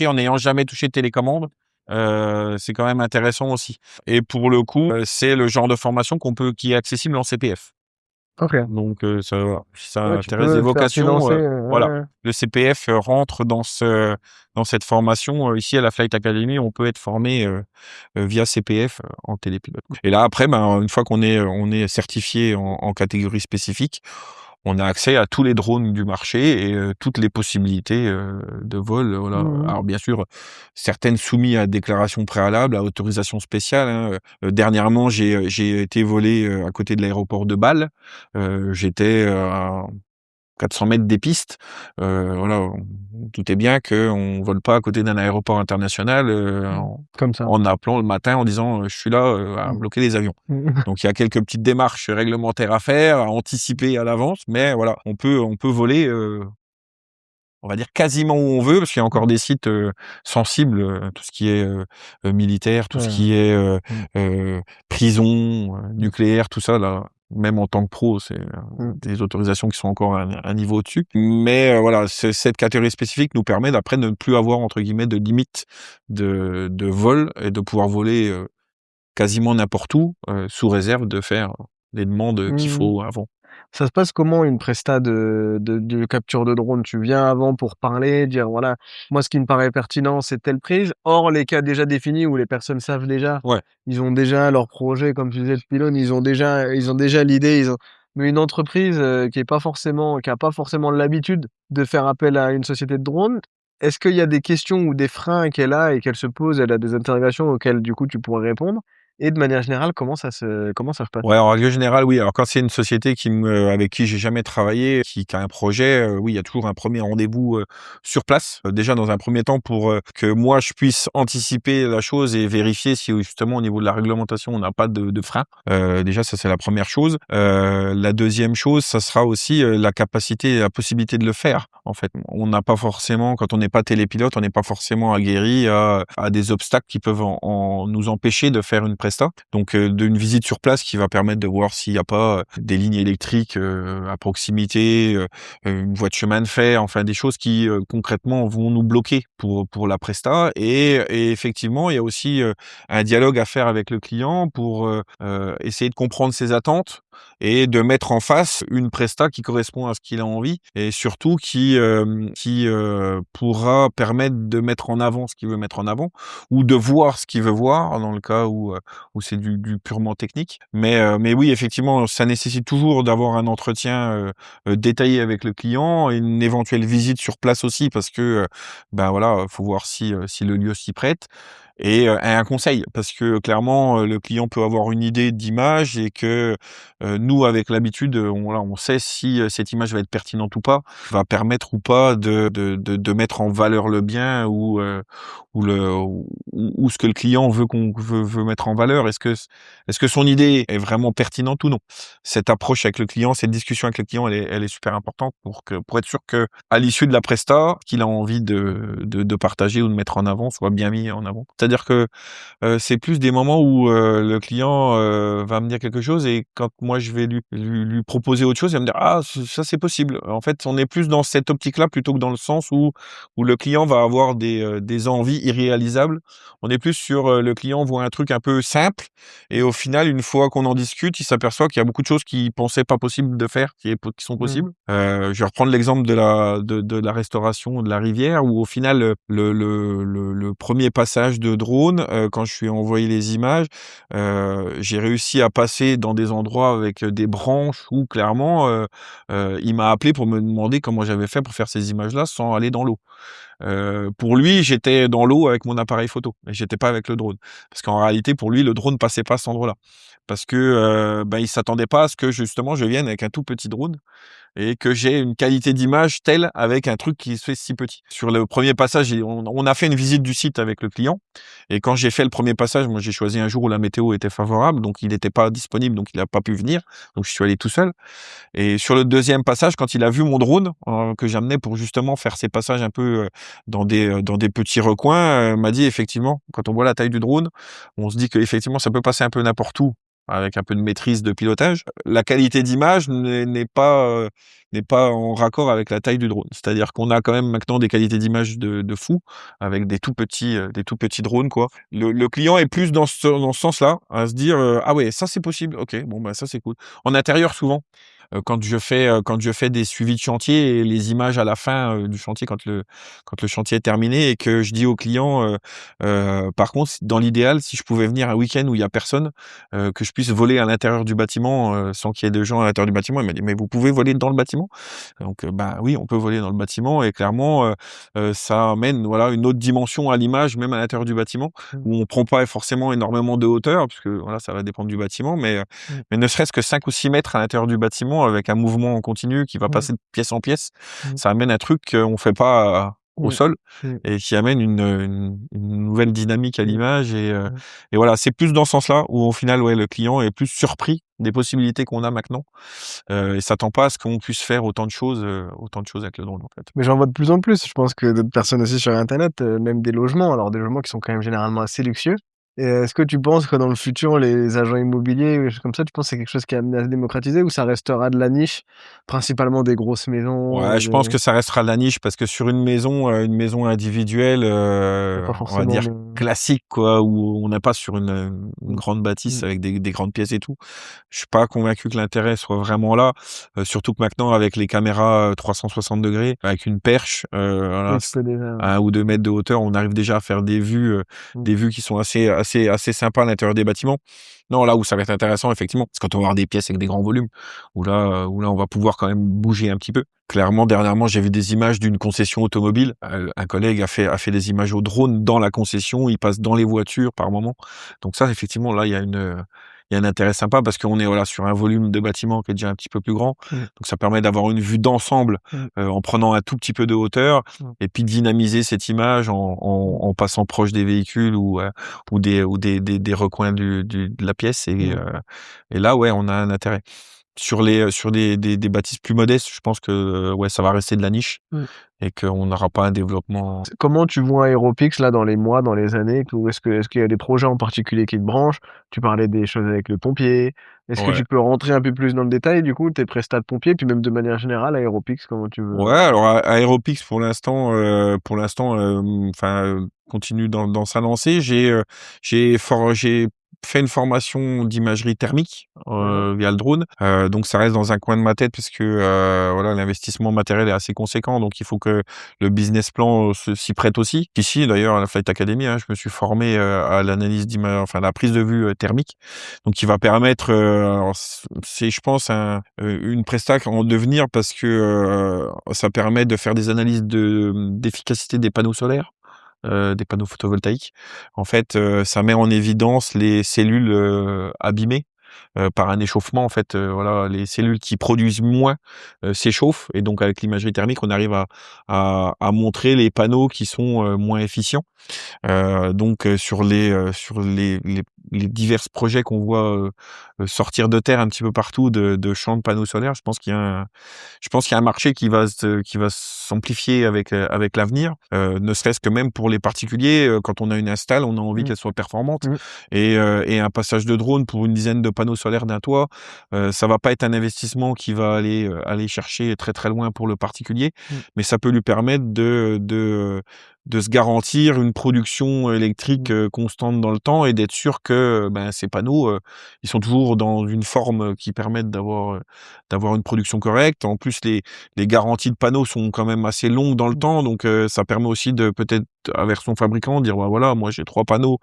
en n'ayant jamais touché de télécommande. C'est quand même intéressant aussi. Et pour le coup, c'est le genre de formation qui est accessible en CPF. OK. Donc ça voilà, si ça Ouais, tu intéresse des peux te faire vocations, financer, voilà. ouais. Le CPF rentre dans cette formation. Ici à la Flight Academy, on peut être formé via CPF en télépilote. Et là après, ben, une fois on est certifié en catégorie spécifique, on a accès à tous les drones du marché et toutes les possibilités de vol, voilà. Alors bien sûr, certaines soumises à déclaration préalable, à autorisation spéciale, hein. Dernièrement, j'ai été volé à côté de l'aéroport de Bâle. J'étais 400 mètres des pistes. Voilà, on doutait bien qu'on vole pas à côté d'un aéroport international Comme ça. en appelant le matin en disant je suis là à bloquer les avions. Donc il y a quelques petites démarches réglementaires à faire, à anticiper à l'avance, mais voilà, on peut voler. On va dire quasiment où on veut, parce qu'il y a encore des sites sensibles, tout ce qui est militaire, tout ce qui est prison, nucléaire, tout ça là. Même en tant que pro, c'est des autorisations qui sont encore un niveau au-dessus. Mais voilà, cette catégorie spécifique nous permet d'après de ne plus avoir entre guillemets de limite de vol et de pouvoir voler quasiment n'importe où, sous réserve de faire les demandes qu'il faut avant. Ça se passe comment une presta de capture de drone? Tu viens avant pour parler, dire voilà, moi ce qui me paraît pertinent c'est telle prise. Or les cas déjà définis où les personnes savent déjà, Ouais. ils ont déjà leur projet, comme tu disais, de pylône, ils ont déjà l'idée, mais une entreprise qui a pas forcément l'habitude de faire appel à une société de drone, est-ce qu'il y a des questions ou des freins qu'elle a et qu'elle se pose, elle a des interrogations auxquelles du coup tu pourrais répondre? Et de manière générale, comment ça se passe? Ouais, en règle générale, oui. Alors quand c'est une société avec qui j'ai jamais travaillé, qui a un projet, oui, il y a toujours un premier rendez-vous sur place. Déjà dans un premier temps pour que moi je puisse anticiper la chose et vérifier si justement au niveau de la réglementation on n'a pas de frein. Déjà ça c'est la première chose. La deuxième chose, ça sera aussi la capacité et la possibilité de le faire. En fait, on n'a pas forcément, quand on n'est pas télépilote, on n'est pas forcément aguerri à des obstacles qui peuvent nous empêcher de faire une presta. Donc d'une visite sur place qui va permettre de voir s'il n'y a pas des lignes électriques à proximité, une voie de chemin de fer, enfin des choses qui concrètement vont nous bloquer pour la presta. Et effectivement, il y a aussi un dialogue à faire avec le client pour essayer de comprendre ses attentes et de mettre en face une presta qui correspond à ce qu'il a envie et surtout qui pourra permettre de mettre en avant ce qu'il veut mettre en avant ou de voir ce qu'il veut voir dans le cas où c'est du purement technique. Mais oui, effectivement, ça nécessite toujours d'avoir un entretien détaillé avec le client, une éventuelle visite sur place aussi parce que ben voilà, faut voir si le lieu s'y prête. Et un conseil parce que clairement le client peut avoir une idée d'image et que nous avec l'habitude on sait si cette image va être pertinente ou pas, va permettre ou pas de mettre en valeur le bien ou ce que le client veut mettre en valeur. Est-ce que son idée est vraiment pertinente ou non? Cette approche avec le client, cette discussion avec le client, elle est super importante pour être sûr que à l'issue de la presta, qu'il a envie de partager ou de mettre en avant soit bien mis en avant. C'est-à-dire que c'est plus des moments où le client va me dire quelque chose et quand moi je vais lui proposer autre chose, il va me dire ah ça c'est possible. En fait, on est plus dans cette optique-là plutôt que dans le sens où le client va avoir des envies irréalisables. On est plus sur le client voit un truc un peu simple et au final une fois qu'on en discute, il s'aperçoit qu'il y a beaucoup de choses qu'il pensait pas possible de faire qui sont possibles. Je vais reprendre l'exemple de la restauration de la rivière où au final le premier passage de drone quand je lui ai envoyé les images, j'ai réussi à passer dans des endroits avec des branches où clairement il m'a appelé pour me demander comment j'avais fait pour faire ces images-là sans aller dans l'eau. Pour lui, j'étais dans l'eau avec mon appareil photo et j'étais pas avec le drone. Parce qu'en réalité, pour lui, le drone passait pas à cet endroit-là. Parce que il s'attendait pas à ce que justement je vienne avec un tout petit drone et que j'ai une qualité d'image telle avec un truc qui se fait si petit. Sur le premier passage, on a fait une visite du site avec le client et quand j'ai fait le premier passage, moi j'ai choisi un jour où la météo était favorable, donc il n'était pas disponible, donc il n'a pas pu venir, donc je suis allé tout seul. Et sur le deuxième passage, quand il a vu mon drone que j'amenais pour justement faire ces passages un peu dans des petits recoins, m'a dit effectivement, quand on voit la taille du drone, on se dit qu'effectivement ça peut passer un peu n'importe où avec un peu de maîtrise de pilotage. La qualité d'image n'est pas en raccord avec la taille du drone. C'est-à-dire qu'on a quand même maintenant des qualités d'image de fou avec des tout petits drones quoi. Le client est plus dans ce sens-là, à se dire ah ouais ça c'est possible, ok bon bah ça c'est cool. En intérieur souvent. Quand je fais des suivis de chantier et les images à la fin du chantier quand le chantier est terminé et que je dis au client par contre dans l'idéal si je pouvais venir un week-end où il y a personne que je puisse voler à l'intérieur du bâtiment sans qu'il y ait de gens à l'intérieur du bâtiment. Il m'a dit mais vous pouvez voler dans le bâtiment? Donc bah oui on peut voler dans le bâtiment et clairement ça amène voilà une autre dimension à l'image même à l'intérieur du bâtiment où on prend pas forcément énormément de hauteur parce que voilà ça va dépendre du bâtiment mais ne serait-ce que 5 ou 6 mètres à l'intérieur du bâtiment justement avec un mouvement en continu qui va Mmh. passer de pièce en pièce, Mmh. ça amène un truc qu'on fait pas au Mmh. sol Mmh. et qui amène une nouvelle dynamique à Mmh. l'image Mmh. et voilà, c'est plus dans ce sens-là où au final, ouais, le client est plus surpris des possibilités qu'on a maintenant, et s'attend pas à ce qu'on puisse faire autant de choses avec le drone, en fait. Mais j'en vois de plus en plus. Je pense que d'autres personnes aussi sur internet, même des logements, alors des logements qui sont quand même généralement assez luxueux. Et est-ce que tu penses que dans le futur, les agents immobiliers ou des choses comme ça, tu penses que c'est quelque chose qui est amené à se démocratiser ou ça restera de la niche, principalement des grosses maisons, Ouais, je pense que ça restera de la niche parce que sur une maison individuelle, y a pas on va forcément dire de classique quoi, où on n'a pas sur une mmh, grande bâtisse mmh, avec des grandes pièces et tout. Je suis pas convaincu que l'intérêt soit vraiment là, surtout que maintenant avec les caméras, 360°, avec une perche, voilà, oui, tu peux déjà à 1 ou 2 mètres de hauteur, on arrive déjà à faire mmh, des vues qui sont assez sympas à l'intérieur des bâtiments. Non, là où ça va être intéressant effectivement, c'est quand on va avoir des pièces avec des grands volumes, où là on va pouvoir quand même bouger un petit peu. Clairement, dernièrement, j'ai vu des images d'une concession automobile. Un collègue a fait des images au drone dans la concession. Il passe dans les voitures par moment. Donc ça, effectivement, là, il y a un intérêt sympa parce qu'on est voilà sur un volume de bâtiment qui est déjà un petit peu plus grand. mmh, Donc ça permet d'avoir une vue d'ensemble mmh, en prenant un tout petit peu de hauteur mmh, et puis de dynamiser cette image mmh, en passant proche des véhicules ou des recoins de la pièce. mmh, Et là, ouais, on a un intérêt. Sur des bâtisses plus modestes, je pense que, ouais, ça va rester de la niche mmh. et qu'on n'aura pas un développement. Comment tu vois Aeropix là dans les mois, dans les années? Ou est-ce qu'il y a des projets en particulier qui te branchent? Tu parlais des choses avec le pompier. Est-ce que Ouais. tu peux rentrer un peu plus dans le détail du coup, tes prestats de pompier, puis même de manière générale Aeropix, comment tu Ouais, veux alors Aeropix enfin, continue dans sa lancée. J'ai fait une formation d'imagerie thermique, mmh via le drone. Donc ça reste dans un coin de ma tête parce que, voilà, l'investissement matériel est assez conséquent, donc il faut que le business plan, s'y prête aussi. Ici, d'ailleurs, à la Flight Academy, hein, je me suis formé, à l'analyse enfin, la prise de vue, thermique, donc qui va permettre, alors c'est je pense une presta en devenir parce que, ça permet de faire des analyses d'efficacité des panneaux solaires, des panneaux photovoltaïques. En fait, ça met en évidence les cellules, abîmées, par un échauffement. En fait, voilà, les cellules qui produisent moins, s'échauffent et donc avec l'imagerie thermique, on arrive à montrer les panneaux qui sont, moins efficients. Donc sur les divers projets qu'on voit, sortir de terre un petit peu partout de champs de panneaux solaires, je pense qu'il y a un marché qui va s'amplifier avec l'avenir, ne serait-ce que même pour les particuliers, quand on a une install, on a envie mh, qu'elle soit performante mmh, et un passage de drone pour une dizaine de panneaux solaires d'un toit, ça va pas être un investissement qui va aller chercher très, très loin pour le particulier, mmh, mais ça peut lui permettre de se garantir une production électrique, mmh, constante dans le temps et d'être sûr que, ben, ces panneaux, ils sont toujours dans une forme qui permette d'avoir une production correcte. En plus, les garanties de panneaux sont quand même assez longues dans le mmh, temps, donc ça permet aussi de peut-être, avec son fabricant, dire: «Bah, voilà, moi j'ai 3 panneaux,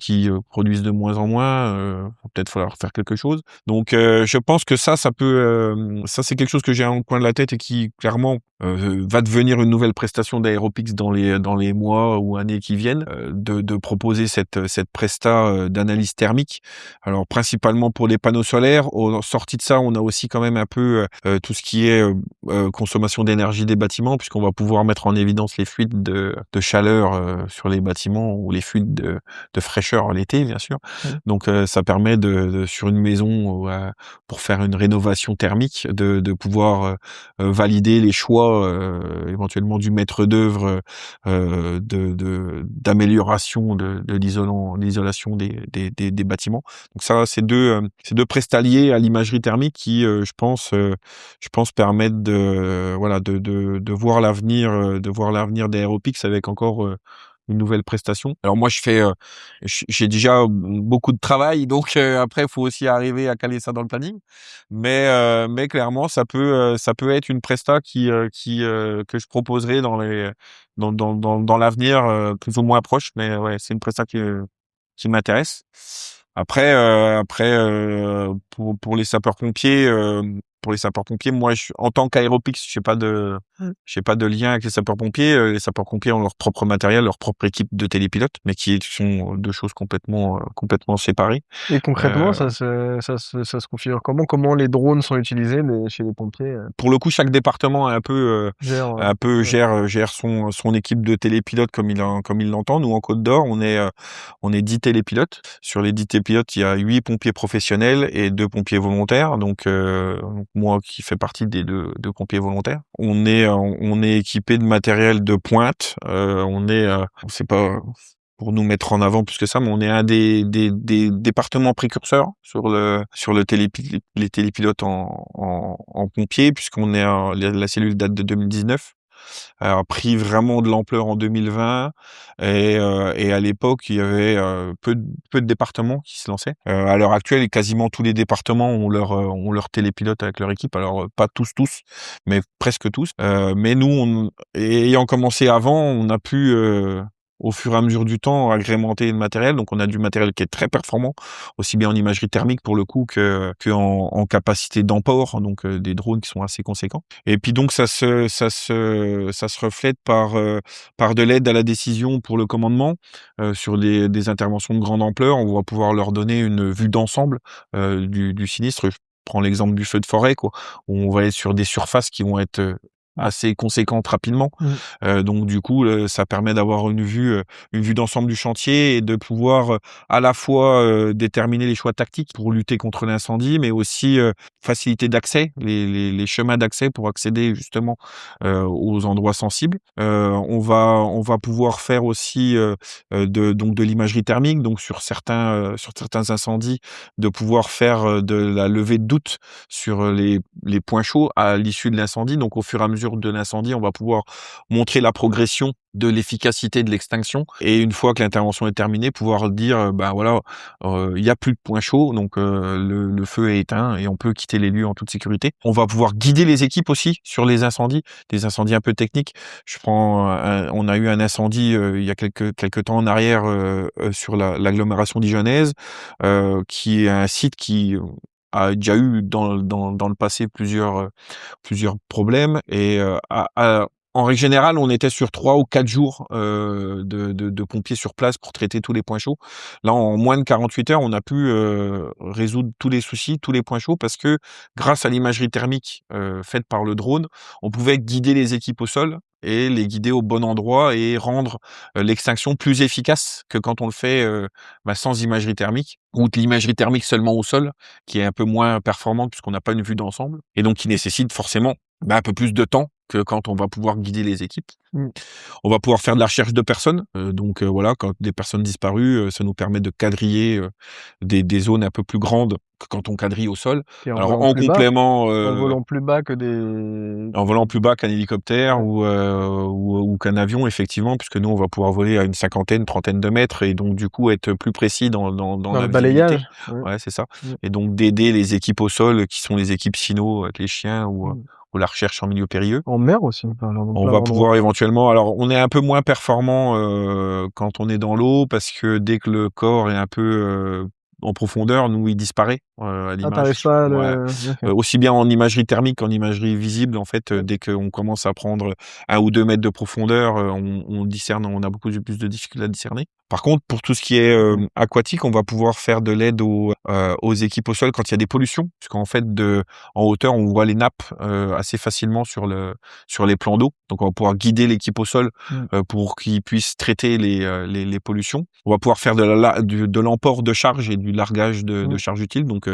qui, produisent de moins en moins, va peut-être falloir faire quelque chose». Donc je pense que ça peut, ça c'est quelque chose que j'ai en coin de la tête et qui clairement, va devenir une nouvelle prestation d'Aeropix dans les mois ou années qui viennent, de proposer cette presta, d'analyse thermique. Alors principalement pour les panneaux solaires. Au sortie de ça, on a aussi quand même un peu, tout ce qui est, consommation d'énergie des bâtiments puisqu'on va pouvoir mettre en évidence les fuites de chaleur, sur les bâtiments ou les fuites de fraîcheur l'été, bien sûr. mmh, Donc ça permet de sur une maison, pour faire une rénovation thermique, de pouvoir, valider les choix, éventuellement du maître d'œuvre, d'amélioration de l'isolation des bâtiments. Donc ça, c'est 2 prestats liés à l'imagerie thermique qui, je pense permettent de, voilà, de voir l'avenir, d'Aeropix avec encore, une nouvelle prestation. Alors moi, j'ai déjà beaucoup de travail, donc après, il faut aussi arriver à caler ça dans le planning. Mais clairement, ça peut être une presta que je proposerai dans l'avenir, plus ou moins proche. Mais ouais, c'est une presta qui m'intéresse. Après, pour les sapeurs-pompiers, pour les sapeurs-pompiers. Moi, en tant qu'Aéropix, j'ai pas de lien avec les sapeurs-pompiers. Les sapeurs-pompiers ont leur propre matériel, leur propre équipe de télépilotes, mais qui sont deux choses complètement séparées. Et concrètement, Euh, ça se configure comment? Comment les drones sont utilisés chez les pompiers? pour le coup, chaque département a Gère, ouais. gère son équipe de télépilotes comme il l'entend. Nous, en Côte d'Or, on est 10 télépilotes. Sur les 10 télépilotes, il y a 8 pompiers professionnels et 2 pompiers volontaires. Donc moi qui fais partie des deux pompiers volontaires. On est équipé de matériel de pointe. C'est pas pour nous mettre en avant plus que ça, mais on est un des départements précurseurs sur les télépilotes en pompiers, puisqu'on est la cellule date de 2019. A pris vraiment de l'ampleur en 2020 et à l'époque il y avait peu de départements qui se lançaient. À l'heure actuelle, quasiment tous les départements ont leur télépilote avec leur équipe. Alors pas tous, mais presque tous. Mais nous, ayant commencé avant, on a pu au fur et à mesure du temps, agrémenter le matériel. Donc, on a du matériel qui est très performant, aussi bien en imagerie thermique pour le coup que en capacité d'emport, donc des drones qui sont assez conséquents. Et puis donc, ça se reflète par de l'aide à la décision pour le commandement sur des interventions de grande ampleur. On va pouvoir leur donner une vue d'ensemble du sinistre. Je prends l'exemple du feu de forêt, quoi, où on va être sur des surfaces qui vont être assez conséquentes rapidement. Donc du coup, ça permet d'avoir une vue d'ensemble du chantier et de pouvoir à la fois déterminer les choix tactiques pour lutter contre l'incendie, mais aussi faciliter d'accès, les chemins d'accès pour accéder justement aux endroits sensibles. On va pouvoir faire aussi de l'imagerie thermique, donc sur certains incendies, de pouvoir faire de la levée de doute sur les points chauds à l'issue de l'incendie. Donc au fur et à mesure de l'incendie, on va pouvoir montrer la progression de l'efficacité de l'extinction et une fois que l'intervention est terminée, pouvoir dire ben voilà, il y a plus de point chaud, donc le feu est éteint et on peut quitter les lieux en toute sécurité. On va pouvoir guider les équipes aussi sur les incendies, des incendies un peu techniques. On a eu un incendie il y a quelques temps en arrière sur l'agglomération dijonnaise, qui est un site qui a déjà eu dans le passé plusieurs problèmes et en règle générale, on était sur 3 ou 4 jours de pompiers sur place pour traiter tous les points chauds. Là, en moins de 48 heures, on a pu résoudre tous les soucis, tous les points chauds, parce que grâce à l'imagerie thermique faite par le drone, on pouvait guider les équipes au sol et les guider au bon endroit et rendre l'extinction plus efficace que quand on le fait sans imagerie thermique, ou de l'imagerie thermique seulement au sol, qui est un peu moins performante puisqu'on n'a pas une vue d'ensemble, et donc qui nécessite forcément un peu plus de temps que quand on va pouvoir guider les équipes. On va pouvoir faire de la recherche de personnes. Donc voilà, quand des personnes disparues, ça nous permet de quadriller des zones un peu plus grandes que quand on quadrille au sol. Et en Alors volant en plus bas? complément, En volant plus bas que des en volant plus bas qu'un hélicoptère ouais. ou qu'un avion, effectivement, puisque nous on va pouvoir voler à une cinquantaine, trentaine de mètres et donc du coup être plus précis dans Dans la le visibilité. balayage? Ouais. Ouais, c'est ça. Mmh. Et donc d'aider les équipes au sol, qui sont les équipes Sino avec les chiens Mmh. ou la recherche en milieu périlleux. En mer aussi, enfin, dans On plein va d'endroits. pouvoir éventuellement, alors on est un peu moins performant quand on est dans l'eau parce que dès que le corps est un peu en profondeur, nous il disparaît à Ah, tu l'image. pas à Ouais. le OK. Aussi bien en imagerie thermique qu'en imagerie visible, en fait, dès qu'on commence à prendre 1 ou 2 mètres de profondeur, on discerne, on a beaucoup plus de difficultés à discerner. Par contre, pour tout ce qui est aquatique, on va pouvoir faire de l'aide aux équipes au sol quand il y a des pollutions, puisqu'en fait en hauteur, on voit les nappes assez facilement sur les plans d'eau. Donc on va pouvoir guider l'équipe au sol pour qu'ils puissent traiter les pollutions. On va pouvoir faire de l'emport de charge et du largage de charge utile. Donc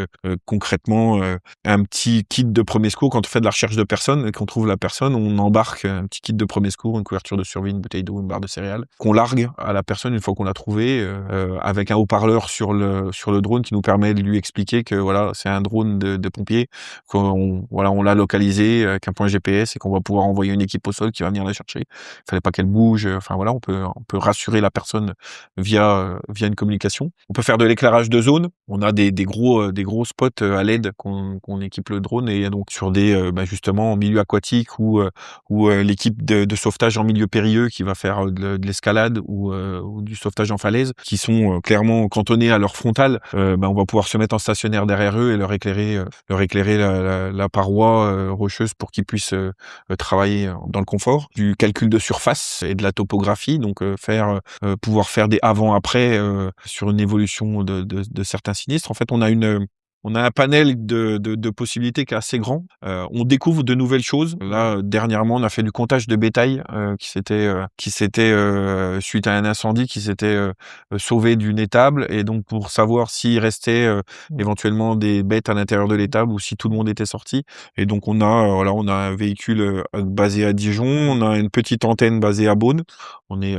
concrètement, un petit kit de premier secours quand on fait de la recherche de personnes et qu'on trouve la personne, on embarque un petit kit de premier secours, une couverture de survie, une bouteille d'eau, une barre de céréales, qu'on largue à la personne une fois qu'on l'a trouvé, avec un haut-parleur sur le drone qui nous permet de lui expliquer que voilà, c'est un drone de pompiers, on l'a localisé avec un point GPS et qu'on va pouvoir envoyer une équipe au sol qui va venir la chercher. Il fallait pas qu'elle bouge. Enfin voilà, on peut rassurer la personne via une communication. On peut faire de l'éclairage de zone. On a des gros spots à LED qu'on équipe le drone et donc sur des justement en milieu aquatique ou l'équipe de sauvetage en milieu périlleux qui va faire de l'escalade ou du sauvetage sauvetage en falaise, qui sont clairement cantonnés à leur frontale. On va pouvoir se mettre en stationnaire derrière eux et leur éclairer la paroi rocheuse pour qu'ils puissent travailler dans le confort. Du calcul de surface et de la topographie, donc pouvoir faire des avant-après sur une évolution de certains sinistres. En fait, on a un panel de possibilités qui est assez grand. On découvre de nouvelles choses. Là, dernièrement, on a fait du comptage de bétail qui s'était suite à un incendie, qui s'était sauvé d'une étable, et donc pour savoir s'il restait éventuellement des bêtes à l'intérieur de l'étable ou si tout le monde était sorti. Et donc on a un véhicule basé à Dijon, on a une petite antenne basée à Beaune. On est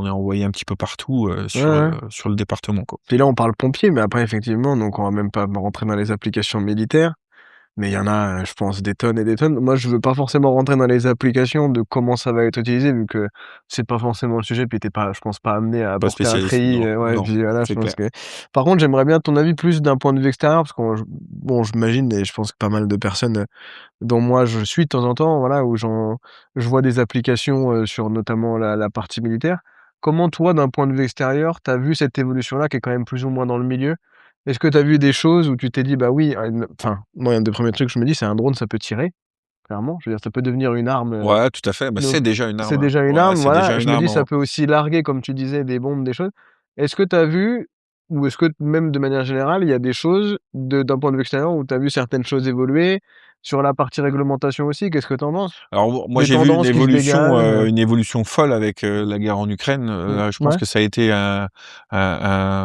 envoyé un petit peu partout Ouais, ouais. sur le département, quoi. Puis là, on parle pompiers, mais après, effectivement, donc on va même pas rentrer dans les applications militaires. Mais il y en a, je pense, des tonnes et des tonnes. Moi, je veux pas forcément rentrer dans les applications de comment ça va être utilisé, vu que c'est pas forcément le sujet, puis tu pas, je pense, pas amené à Pas apporter un spécialiste, treillis, non, ouais, non, puis voilà, je c'est pense clair. que par contre, j'aimerais bien ton avis plus d'un point de vue extérieur, parce que bon, j'imagine et je pense que pas mal de personnes, dont moi je suis de temps en temps, voilà, je vois des applications, sur notamment la partie militaire. Comment toi, d'un point de vue extérieur, tu as vu cette évolution-là qui est quand même plus ou moins dans le milieu? Est-ce que tu as vu des choses où tu t'es dit: «Bah oui», enfin, moi, un des premiers trucs que je me dis, c'est un drone, ça peut tirer, clairement. Je veux dire, ça peut devenir une arme, Ouais, tout à fait. Bah, donc c'est déjà une c'est arme. déjà une Ouais, arme, c'est déjà voilà. une Je me dis, arme ça en peut aussi larguer, comme tu disais, des bombes, des choses. Est-ce que tu as vu ou est-ce que même de manière générale, il y a des choses d'un point de vue extérieur où tu as vu certaines choses évoluer? Sur la partie réglementation aussi, qu'est-ce que tu en penses? Alors moi Des j'ai vu tendances qui se dégagent, une évolution folle avec la guerre en Ukraine. Là, je pense ouais, que ça a été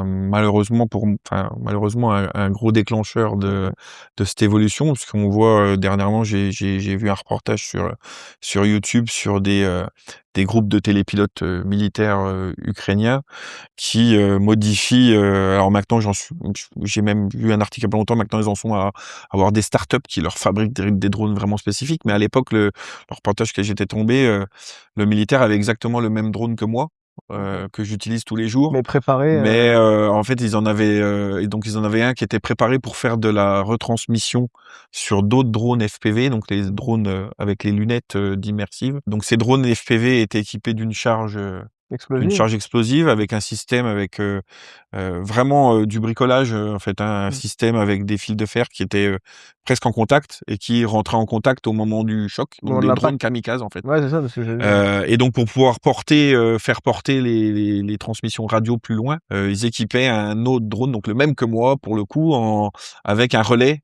malheureusement un gros déclencheur mmh de cette évolution, parce qu'on voit dernièrement, j'ai vu un reportage sur YouTube sur des groupes de télépilotes militaires ukrainiens qui modifient. Alors maintenant, j'ai même vu un article il y a pas longtemps. Maintenant, ils en sont à avoir des startups qui leur fabriquent des drones vraiment spécifiques. Mais à l'époque, le reportage que j'étais tombé, le militaire avait exactement le même drone que moi, OK. que j'utilise tous les jours. Mais préparé, Mais en fait, ils en avaient un qui était préparé pour faire de la retransmission sur d'autres drones FPV, donc les drones avec les lunettes d'immersive. Donc ces drones FPV étaient équipés d'une explosive? charge explosive, avec un système avec vraiment du bricolage, en fait, hein, un Mmh. système avec des fils de fer qui étaient presque en contact et qui rentraient en contact au moment du choc, Au donc moment de des drones l'impact? kamikazes, en fait. Ouais, c'est ça, parce que j'ai vu, ouais. Et donc pour pouvoir faire porter les transmissions radio plus loin, ils équipaient un autre drone, donc le même que moi pour le coup, avec un relais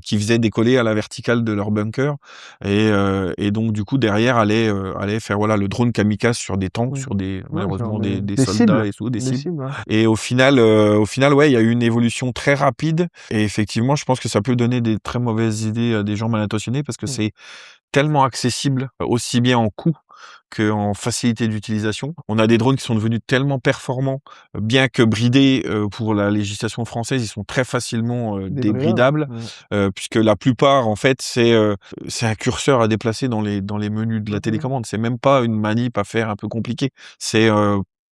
qui faisait décoller à la verticale de leur bunker, et donc du coup derrière allait faire, voilà, le drone kamikaze sur des tanks, Mmh. sur des Ouais, sur malheureusement des des soldats cibles, et tout, des des cibles. cibles, ouais. Et au final, ouais, il y a eu une évolution très rapide, et effectivement, je pense que ça peut donner des très mauvaises idées à des gens mal intentionnés, parce que Mmh. c'est tellement accessible, aussi bien en coût qu'en facilité d'utilisation. On a des drones qui sont devenus tellement performants, bien que bridés, pour la législation française, ils sont très facilement, Débridable? débridables, Mmh. puisque la plupart, en fait, c'est un curseur à déplacer dans les menus de la Mmh mh. télécommande. C'est même pas une manip à faire un peu compliquée.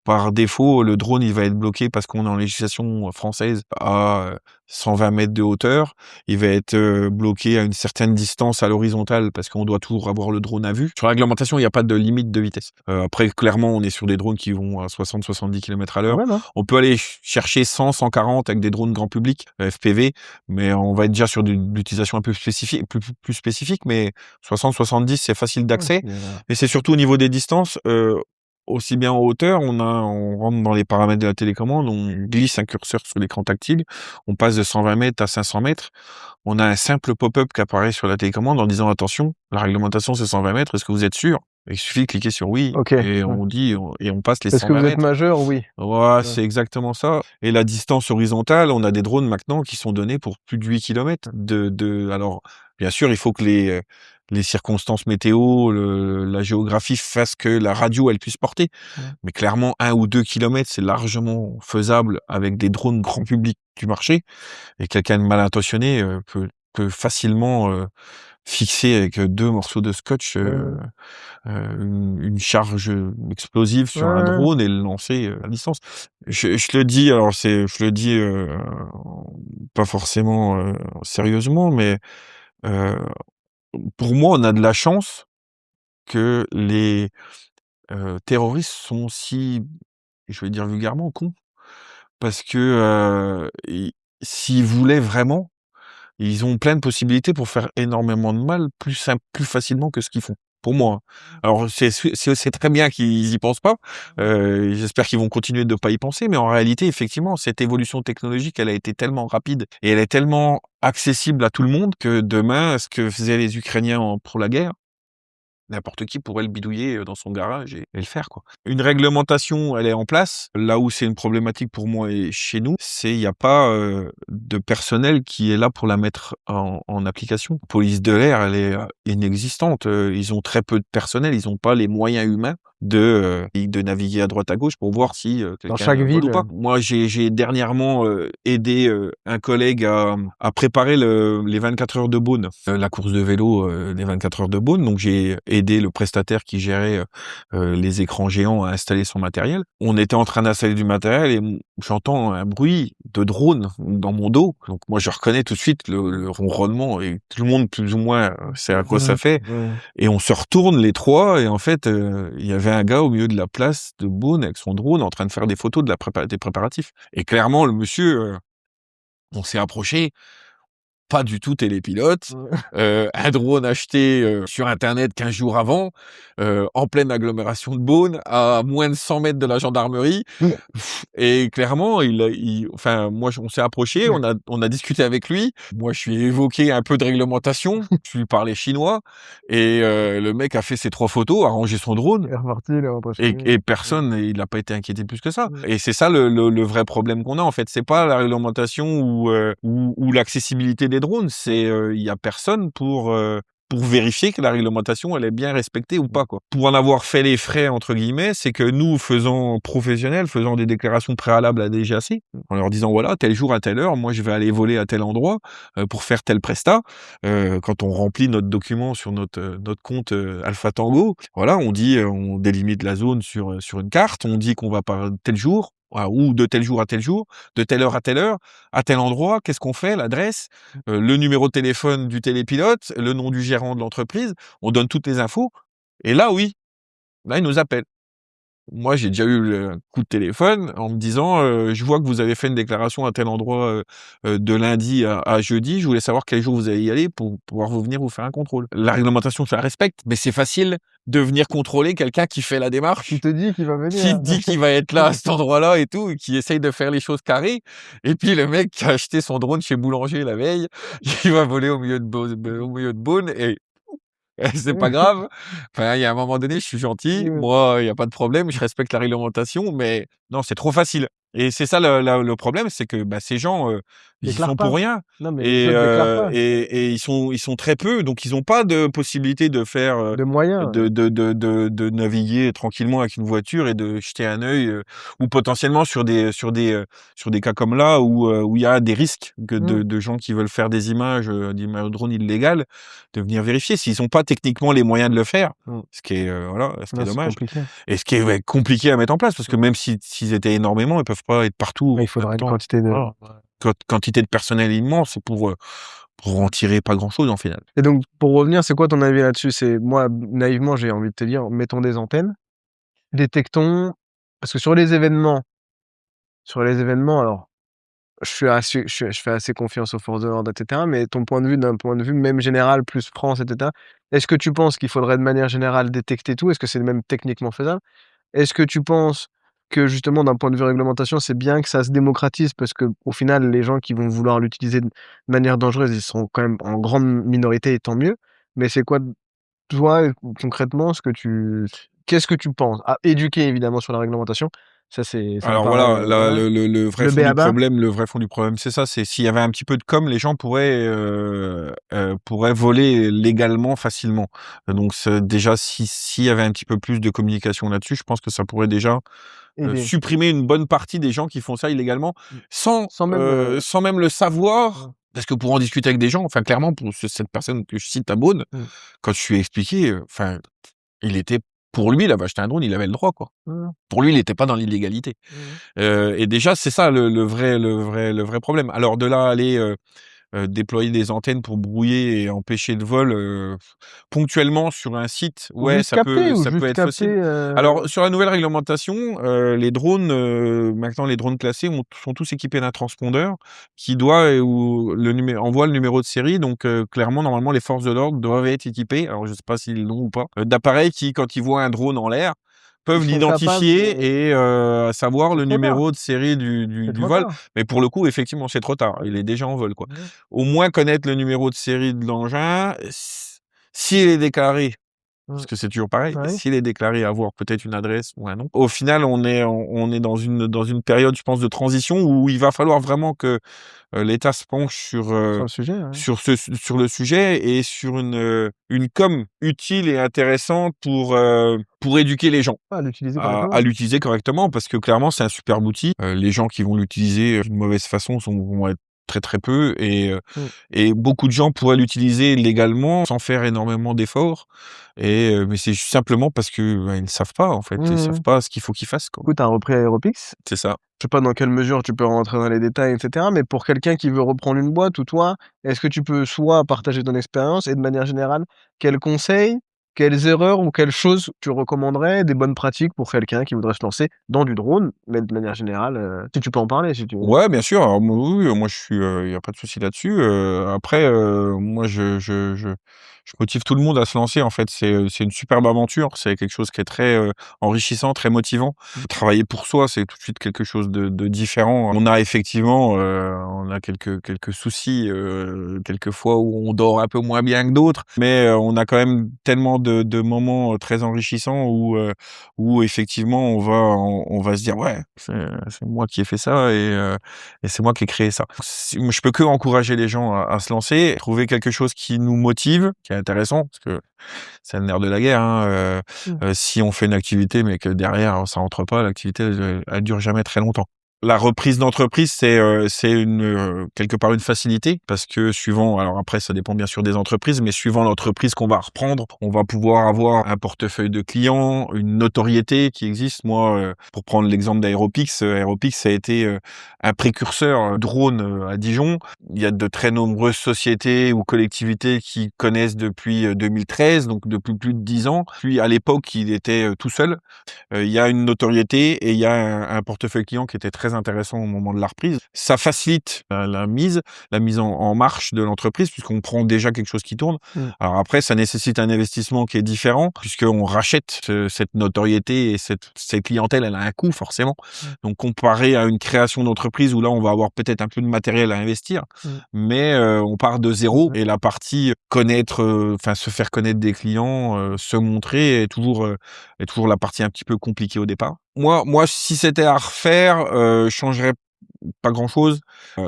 Par défaut, le drone, il va être bloqué parce qu'on est en législation française à 120 mètres de hauteur. Il va être bloqué à une certaine distance à l'horizontale parce qu'on doit toujours avoir le drone à vue. Sur la réglementation, il n'y a pas de limite de vitesse. Après, clairement, on est sur des drones qui vont à 60-70 km à Quand l'heure. même, hein? On peut aller chercher 100-140 avec des drones grand public, FPV, mais on va être déjà sur de l'utilisation un peu spécifique, plus spécifique, mais 60-70, c'est facile Ouais, d'accès. puis, Et c'est surtout au niveau des distances, aussi bien en hauteur, on rentre dans les paramètres de la télécommande, on glisse un curseur sur l'écran tactile, on passe de 120 mètres à 500 mètres. On a un simple pop-up qui apparaît sur la télécommande en disant: «Attention, la réglementation c'est 120 mètres, est-ce que vous êtes sûr?» Et il suffit de cliquer sur «oui» OK, et ouais. on passe les Est-ce que 120 vous êtes mètres. majeur? Oui. Ouais, Ouais. c'est exactement ça. Et la distance horizontale, on a des drones maintenant qui sont donnés pour plus de 8 kilomètres alors, bien sûr, il faut que les circonstances météo, la géographie fassent que la radio, elle puisse porter. Mmh. Mais clairement, 1 ou 2 kilomètres, c'est largement faisable avec des drones grand public du marché, et quelqu'un de mal intentionné, peut facilement, fixer avec 2 morceaux de scotch, une charge explosive Ouais, sur un ouais, ouais. drone et le lancer à distance. Je le dis, alors je le dis pas forcément sérieusement, mais euh, pour moi, on a de la chance que les terroristes sont si je vais dire vulgairement, cons. Parce que, s'ils voulaient vraiment, ils ont plein de possibilités pour faire énormément de mal plus facilement que ce qu'ils font, pour moi, hein. Alors c'est très bien qu'ils y pensent pas, j'espère qu'ils vont continuer de pas y penser, mais en réalité, effectivement, cette évolution technologique, elle a été tellement rapide et elle est tellement accessible à tout le monde que demain, ce que faisaient les Ukrainiens pour la guerre, n'importe qui pourrait le bidouiller, dans son garage et le faire, quoi. Une réglementation, elle est en place. Là où c'est une problématique pour moi et chez nous, c'est il y a pas, de personnel qui est là pour la mettre en application. La police de l'air, elle est, inexistante, ils ont très peu de personnel, ils ont pas les moyens humains de naviguer à droite à gauche pour voir si, Dans quelqu'un chaque vole ou ville. pas. Moi, j'ai dernièrement, aidé, un collègue à préparer les 24 heures de Beaune, la course de vélo, des 24 heures de Beaune. Donc j'ai aidé le prestataire qui gérait, les écrans géants à installer son matériel. On était en train d'installer du matériel et j'entends un bruit de drone dans mon dos. Donc moi, je reconnais tout de suite le ronronnement et tout le monde, plus ou moins, sait à quoi ça fait. Ouais. Et on se retourne les 3 et en fait, il y avait un gars au milieu de la place de Beaune avec son drone en train de faire des photos des préparatifs. Et clairement, le monsieur, on s'est approché, pas du tout télépilote, Ouais. un drone acheté, sur internet 15 jours avant, en pleine agglomération de Beaune, à moins de 100 mètres de la gendarmerie. Et clairement, enfin, moi, on s'est approché, on a discuté avec lui. Moi, je lui ai évoqué un peu de réglementation, je lui parlais chinois, et le mec a fait ses 3 photos, a rangé son drone, Il est reparti, il est rentré chez et lui. et personne, il a pas été inquiété plus que ça. Ouais. Et c'est ça le vrai problème qu'on a, en fait. C'est pas la réglementation ou l'accessibilité des drones, c'est, il y a personne pour vérifier que la réglementation, elle est bien respectée ou pas, quoi. Pour en avoir fait «les frais» entre guillemets, c'est que nous, professionnels, faisant des déclarations préalables à DGAC, en leur disant: «Voilà, tel jour à telle heure, moi je vais aller voler à tel endroit, pour faire tel prestat». Quand on remplit notre document sur notre compte, Alpha Tango, voilà, on dit, on délimite la zone sur une carte, on dit qu'on va par tel jour, voilà, ou de tel jour à tel jour, de telle heure, à tel endroit, qu'est-ce qu'on fait, l'adresse, le numéro de téléphone du télépilote, le nom du gérant de l'entreprise, on donne toutes les infos et là oui, là, ils nous appellent. Moi, j'ai déjà eu le coup de téléphone en me disant, «Je vois que vous avez fait une déclaration à tel endroit, de lundi à jeudi. Je voulais savoir quel jour vous allez y aller pour pouvoir venir vous faire un contrôle». La réglementation, je la respecte, mais c'est facile de venir contrôler quelqu'un qui fait la démarche, Qui te dit qu'il va qui venir? dit qu'il va être là à cet endroit-là et tout, et qui essaye de faire les choses carrées. Et puis le mec qui a acheté son drone chez Boulanger la veille, il va voler au milieu de Beaune et c'est pas grave. Enfin, il y a un moment donné, je suis gentil. Ouais. Moi, il y a pas de problème, je respecte la réglementation, mais non, c'est trop facile. Et c'est ça le problème, c'est que, bah, ces gens, ils y Déclare sont pour pas. rien Non, mais les et autres déclarent heu pas. et et ils sont très peu, donc ils ont pas de possibilité de faire, De moyens, ouais. de naviguer tranquillement avec une voiture et de jeter un œil, ou potentiellement sur des cas comme là où il y a des risques que Mmh. de gens qui veulent faire d'images drone illégales, de venir vérifier. S'ils ont pas techniquement les moyens de le faire, Mmh. ce qui est, voilà, ce qui est Non, c'est dommage compliqué. et ce qui est, ouais, compliqué à mettre en place parce que Mmh. même s'ils étaient énormément, ils peuvent pas être partout Mais il en même faudra une temps. quantité de Voilà. Quantité de personnel immense pour en tirer pas grand-chose, en final. et donc pour revenir, c'est quoi ton avis là-dessus? C'est moi, naïvement, j'ai envie de te dire, mettons des antennes, détectons parce que sur les événements, alors je fais assez confiance aux forces de l'ordre et cetera, mais ton point de vue, d'un point de vue même général, plus France et cetera, est-ce que tu penses qu'il faudrait de manière générale détecter tout? Est-ce que c'est même techniquement faisable? Est-ce que tu penses que justement d'un point de vue réglementation, c'est bien que ça se démocratise parce qu'au final, les gens qui vont vouloir l'utiliser de manière dangereuse, ils sont quand même en grande minorité et tant mieux. Mais c'est quoi toi, concrètement, qu'est-ce que tu penses? À éduquer évidemment sur la réglementation, ça me Alors paraît, voilà, la voilà, le vrai le fond du b.a-ba. problème c'est ça, c'est s'il y avait un petit peu de com, les gens pourraient voler légalement facilement. Donc c'est déjà s'il y avait un petit peu plus de communication là-dessus, je pense que ça pourrait déjà, Aider. supprimer une bonne partie des gens qui font ça illégalement Mmh. sans, Sans même, sans même le ouais. savoir. Parce que pour en discuter avec des gens, enfin clairement pour cette personne que je cite à Beaune, Mmh. quand je lui ai expliqué, enfin, il était pour lui, il avait acheté un drone, il avait le droit, quoi. Mmh. Pour lui, il était pas dans l'illégalité. Mmh. Et déjà, c'est ça le vrai problème. Alors de là à aller, déployer des antennes pour brouiller et empêcher le vol, ponctuellement sur un site, Ou ouais, juste ça capter, peut ou ça peut juste être capter, possible. Alors sur la nouvelle réglementation, les drones, maintenant les drones classés sont tous équipés d'un transpondeur qui doit où le numé envoie le numéro de série donc clairement normalement les forces de l'ordre doivent être équipées, alors je sais pas s'ils l'ont ou pas, d'appareils qui quand ils voient un drone en l'air, ils peuvent sont capables l'identifier et savoir c'est le trop tard, numéro de série du du c'est du trop vol. tard. Mais pour le coup, effectivement, c'est trop tard. Il est déjà en vol, quoi. Ouais. Au moins connaître le numéro de série de l'engin, s'il est déclaré, Mmh. parce que c'est toujours pareil, Ouais. s'il est déclaré avoir peut-être une adresse ou un nom. Au final, on est dans une période, je pense, de transition où il va falloir vraiment que l'État se penche Sur le sujet, ouais. sur le sujet et sur une com utile et intéressante pour éduquer les gens Ah, l'utiliser à correctement. l'utiliser correctement parce que clairement c'est un superbe outil. Les gens qui vont l'utiliser d'une mauvaise façon vont être très très peu Mmh. et beaucoup de gens pourraient l'utiliser légalement sans faire énormément d'efforts mais c'est juste simplement parce que, ils ne savent pas en fait, ils Mmh savent mh. pas ce qu'il faut qu'ils fassent quoi. Du coup, tu as repris Aeropix. C'est ça. Je sais pas dans quelle mesure tu peux rentrer dans les détails et cetera, mais pour quelqu'un qui veut reprendre une boîte ou toi, est-ce que tu peux soit partager ton expérience et de manière générale, quels conseils, quelles erreurs ou quelles choses tu recommanderais, des bonnes pratiques pour quelqu'un qui voudrait se lancer dans du drone? Mais de manière générale, si tu peux en parler, si tu veux. Ouais, bien sûr. Alors moi, oui, oui, moi je suis, il y a pas de souci là-dessus. Après, moi je motive tout le monde à se lancer en fait. C'est une superbe aventure. C'est quelque chose qui est très, enrichissant, très motivant. Mmh. Travailler pour soi, c'est tout de suite quelque chose de différent. On a effectivement, on a quelques soucis, quelques fois où on dort un peu moins bien que d'autres, mais, on a quand même tellement de moments, très enrichissants où effectivement on va se dire: «Ouais, c'est moi qui ai fait ça et c'est moi qui ai créé ça». Moi, je peux que encourager les gens à se lancer, trouver quelque chose qui nous motive, qui est intéressant, parce que c'est le nerf de la guerre, hein, Mmh. si on fait une activité, mais que derrière ça rentre pas, l'activité elle dure jamais très longtemps. La reprise d'entreprise, c'est quelque part une facilité parce que suivant alors après ça dépend bien sûr des entreprises, mais suivant l'entreprise qu'on va reprendre, on va pouvoir avoir un portefeuille de clients, une notoriété qui existe. Moi, pour prendre l'exemple d'Aeropix, Aeropix ça a été, un précurseur, drone, à Dijon. Il y a de très nombreuses sociétés ou collectivités qui connaissent depuis, 2013, donc depuis plus de 10 ans. Puis à l'époque, il était, tout seul. Il y a une notoriété et il y a un portefeuille client qui était très intéressant au moment de la reprise. Ça facilite la mise en marche de l'entreprise puisqu'on prend déjà quelque chose qui tourne. Mmh. Alors après, ça nécessite un investissement qui est différent puisqu'on rachète cette notoriété et cette clientèle, elle a un coût forcément. Mmh. Donc comparé à une création d'entreprise où là, on va avoir peut-être un peu de matériel à investir, Mmh. mais on part de zéro Ouais. et la partie connaître, enfin se faire connaître des clients, se montrer est toujours la partie un petit peu compliquée au départ. Moi, si c'était à refaire, je changerais pas grand-chose,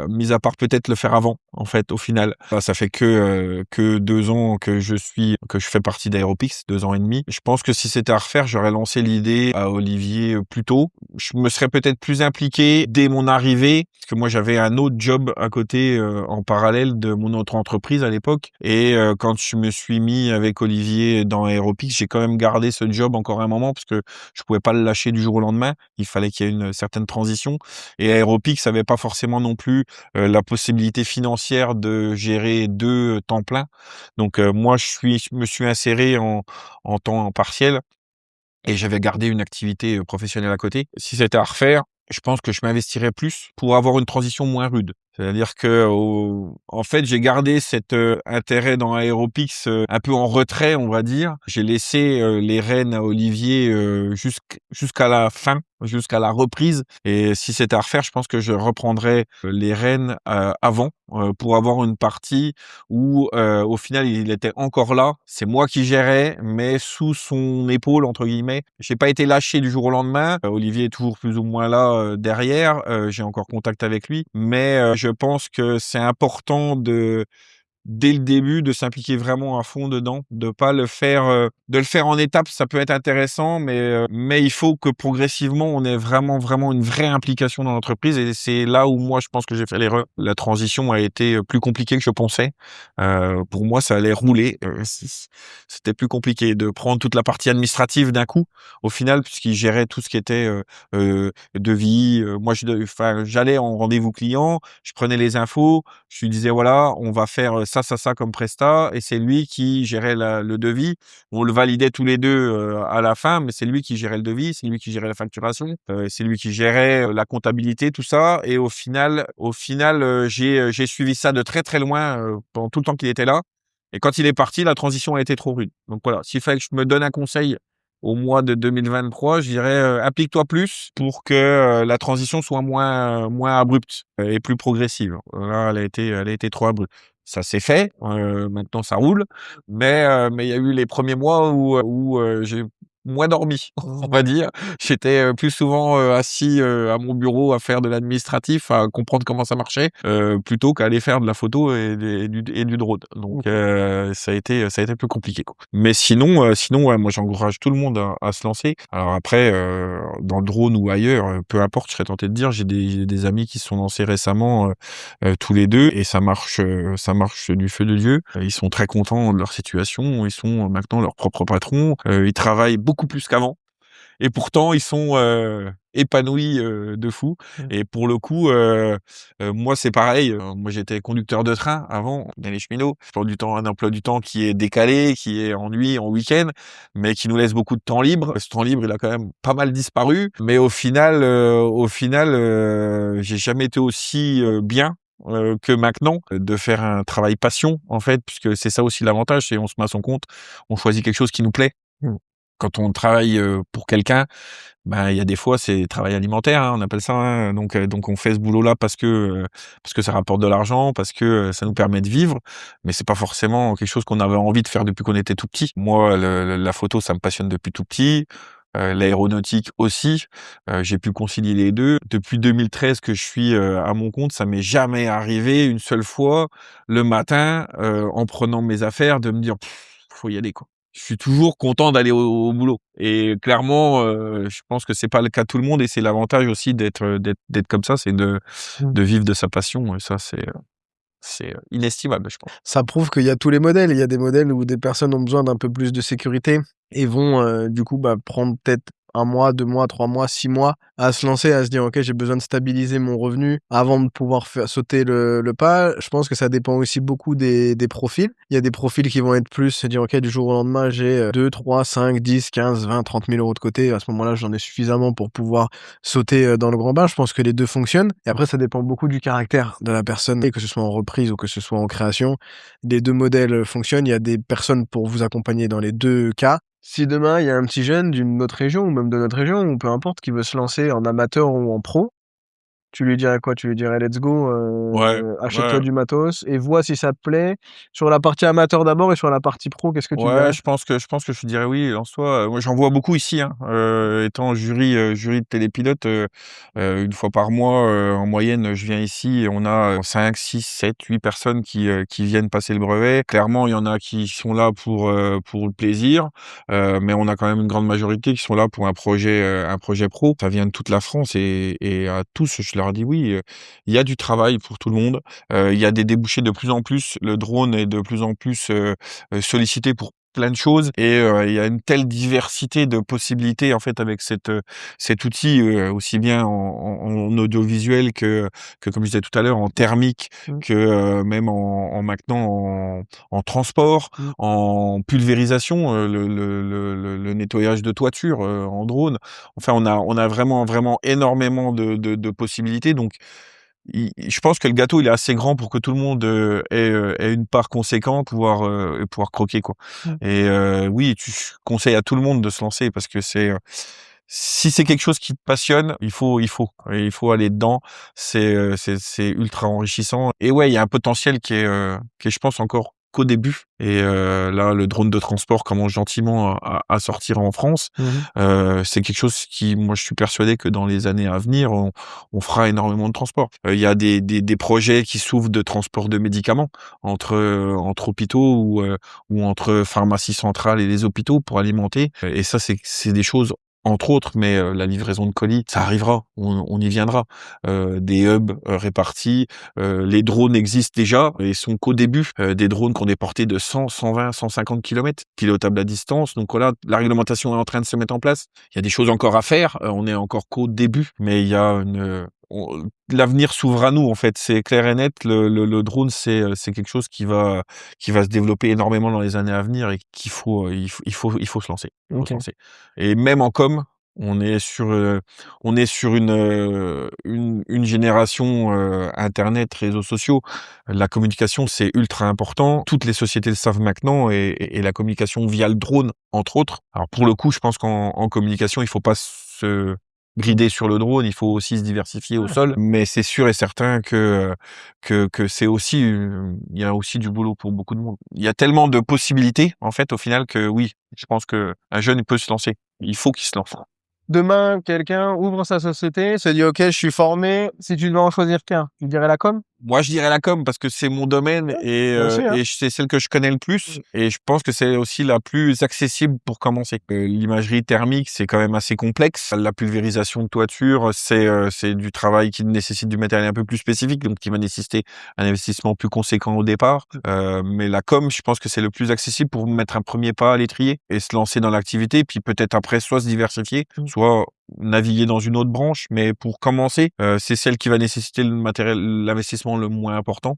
mis à part peut-être le faire avant, en fait, au final. Ça fait que 2 ans que je fais partie d'Aeropix, 2 ans et demi. Je pense que si c'était à refaire, j'aurais lancé l'idée à Olivier, plus tôt. Je me serais peut-être plus impliqué dès mon arrivée, parce que moi j'avais un autre job à côté, en parallèle de mon autre entreprise à l'époque et quand je me suis mis avec Olivier dans Aeropix, j'ai quand même gardé ce job encore un moment parce que je pouvais pas le lâcher du jour au lendemain. Il fallait qu'il y ait une certaine transition et Aeropix avait pas forcément non plus, la possibilité financière de gérer 2 temps plein. Donc moi je me suis inséré en temps partiel et j'avais gardé une activité, professionnelle à côté. Si c'était à refaire, je pense que je m'investirais plus pour avoir une transition moins rude. C'est-à-dire en fait, j'ai gardé cet, intérêt dans Aeropix, un peu en retrait, on va dire. J'ai laissé, les rênes à Olivier, jusqu'à la fin, jusqu'à la reprise et si c'était à refaire, je pense que je reprendrais, les rênes, avant, pour avoir une partie où, au final, il était encore là. C'est moi qui gérais, mais sous son «épaule» entre guillemets. J'ai pas été lâché du jour au lendemain. Olivier est toujours plus ou moins là, derrière. J'ai encore contact avec lui, mais je pense que c'est important dès le début, de s'impliquer vraiment à fond dedans, de pas le faire, de le faire en étapes, ça peut être intéressant, mais il faut que progressivement, on ait vraiment, vraiment une vraie implication dans l'entreprise et c'est là où moi, je pense que j'ai fait l'erreur. La transition a été plus compliquée que je pensais. Pour moi, ça allait rouler. C'était plus compliqué de prendre toute la partie administrative d'un coup, au final, puisqu'il gérait tout ce qui était devis. Moi, j'allais en rendez-vous client, je prenais les infos, je lui disais voilà, on va faire ça, ça, ça comme prestat, et c'est lui qui gérait le devis. On le validait tous les deux à la fin, mais c'est lui qui gérait le devis, c'est lui qui gérait la facturation, c'est lui qui gérait la comptabilité, tout ça. Et au final, j'ai suivi ça de très très loin pendant tout le temps qu'il était là. Et quand il est parti, la transition a été trop rude. Donc voilà, s'il fallait que je me donne un conseil au mois de 2023, je dirais applique-toi plus pour que la transition soit moins abrupte et plus progressive. Là, elle a été trop abrupte. Ça s'est fait, maintenant ça roule, mais il y a eu les premiers mois où j'ai moins dormi, on va dire. J'étais plus souvent assis à mon bureau à faire de l'administratif, à comprendre comment ça marchait, plutôt qu'à aller faire de la photo et du drone. Donc ça a été plus compliqué, quoi. Mais sinon ouais, moi j'encourage tout le monde à se lancer. Alors après, dans le drone ou ailleurs, peu importe, je serais tenté de dire, j'ai des amis qui se sont lancés récemment, tous les 2 et ça marche du feu de Dieu. Ils sont très contents de leur situation, ils sont maintenant leurs propres patrons, ils travaillent beaucoup plus qu'avant et pourtant ils sont épanouis de fou. Et pour le coup, moi c'est pareil, moi j'étais conducteur de train avant, dans les cheminots. Un emploi du temps qui est décalé, qui est en nuit, en week-end, mais qui nous laisse beaucoup de temps libre. Ce temps libre, il a quand même pas mal disparu, mais au final, j'ai jamais été aussi bien que maintenant, de faire un travail passion en fait, puisque c'est ça aussi l'avantage, c'est on se met à son compte, on choisit quelque chose qui nous plaît. Quand on travaille pour quelqu'un, ben il y a des fois c'est travail alimentaire, hein, on appelle ça, hein. Donc on fait ce boulot-là parce que ça rapporte de l'argent, parce que ça nous permet de vivre, mais c'est pas forcément quelque chose qu'on avait envie de faire depuis qu'on était tout petit. Moi, la photo, ça me passionne depuis tout petit. L'aéronautique aussi, j'ai pu concilier les 2. Depuis 2013 que je suis à mon compte, ça m'est jamais arrivé une seule fois le matin, en prenant mes affaires, de me dire: «Faut y aller, quoi». Je suis toujours content d'aller au boulot et clairement, je pense que c'est pas le cas de tout le monde et c'est l'avantage aussi d'être comme ça, c'est de vivre de sa passion et ça c'est inestimable, je pense. Ça prouve qu'il y a tous les modèles. Il y a des modèles où des personnes ont besoin d'un peu plus de sécurité et vont, du coup, prendre peut-être 1 mois, 2 mois, 3 mois, 6 mois à se lancer, à se dire: «OK, j'ai besoin de stabiliser mon revenu avant de pouvoir faire sauter le pas». Je pense que ça dépend aussi beaucoup des profils. Il y a des profils qui vont être plus se dire: «OK, du jour au lendemain, j'ai, 2 3 5 10 15 20 30 000 € de côté. À ce moment-là, j'en ai suffisamment pour pouvoir sauter, dans le grand bain». Je pense que les 2 fonctionnent et après ça dépend beaucoup du caractère de la personne et que ce soit en reprise ou que ce soit en création. Les 2 modèles, fonctionnent. Il y a des personnes pour vous accompagner dans les 2 cas. Si demain, il y a un petit jeune d'une autre région ou même de notre région ou peu importe qui veut se lancer en amateur ou en pro, tu lui dirais quoi? Tu lui dirais: «Let's go, Ouais, achète-toi ouais. du matos et vois si ça te plaît». Sur la partie amateur d'abord et sur la partie pro, qu'est-ce que tu Ouais, dirais? je pense que je dirais oui, lance-toi. Moi, j'en vois beaucoup ici, hein, étant jury de télépilote, 1 fois par mois, en moyenne, je viens ici et on a 5, 6, 7, 8 personnes qui viennent passer le brevet. Clairement, il y en a qui sont là pour le plaisir, mais on a quand même une grande majorité qui sont là pour un projet pro. Ça vient de toute la France et à tous, je leur dis: «Oui, il y a du travail pour tout le monde, il y a des débouchés de plus en plus. Le drone est de plus en plus, sollicité pour plein de choses et il y a une telle diversité de possibilités en fait avec cet outil, aussi bien en audiovisuel que comme je disais tout à l'heure en thermique, Mmh. que même en maintenant en transport, Mmh. en pulvérisation, le nettoyage de toiture, en drone. Enfin on a vraiment, vraiment énormément de possibilités donc je pense que le gâteau, il est assez grand pour que tout le monde, ait une part conséquente, pouvoir croquer, quoi. Mmh. Et oui, je conseille à tout le monde de se lancer parce que si c'est quelque chose qui te passionne, il faut aller dedans. C'est ultra enrichissant et ouais, il y a un potentiel qui est, je pense, encore qu'au début. Et là, le drone de transport commence gentiment à sortir en France. C'est quelque chose qui, moi, je suis persuadé que dans les années à venir, on fera énormément de transport. Il y a des projets qui s'ouvrent de transport de médicaments entre hôpitaux ou entre pharmacies centrales et les hôpitaux pour alimenter. Et ça, c'est des choses entre autres, mais la livraison de colis, ça arrivera, on y viendra. Des hubs répartis, les drones existent déjà et sont qu'au début. Des drones qui ont des portées de 100, 120, 150 kilomètres, pilotables à distance. Donc voilà, la réglementation est en train de se mettre en place. Il y a des choses encore à faire, on est encore qu'au début, mais il y a l'avenir s'ouvre à nous en fait, c'est clair et net. Le drone, c'est quelque chose qui va se développer énormément dans les années à venir et qu'il faut il faut se lancer. Il faut se lancer. Et même en com, on est sur une génération internet, réseaux sociaux. La communication, c'est ultra important. Toutes les sociétés le savent maintenant et la communication via le drone, entre autres. Alors pour le coup, je pense qu'en communication, il faut pas se brider sur le drone, il faut aussi se diversifier au sol, mais c'est sûr et certain que c'est aussi, il y a aussi du boulot pour beaucoup de monde. Il y a tellement de possibilités, en fait, au final, que oui, je pense qu'un jeune, il peut se lancer. Il faut qu'il se lance. Demain, quelqu'un ouvre sa société, se dit OK, je suis formé. Si tu devais en choisir qu'un, tu dirais la com? Moi, je dirais la com parce que c'est mon domaine Moi aussi, hein. et c'est celle que je connais le plus et je pense que c'est aussi la plus accessible pour commencer. L'imagerie thermique, c'est quand même assez complexe. La pulvérisation de toiture, c'est du travail qui nécessite du matériel un peu plus spécifique, donc qui va nécessiter un investissement plus conséquent au départ. Mais la com, je pense que c'est le plus accessible pour mettre un premier pas à l'étrier et se lancer dans l'activité, puis peut-être après soit se diversifier, soit naviguer dans une autre branche, mais pour commencer, c'est celle qui va nécessiter l'investissement le moins important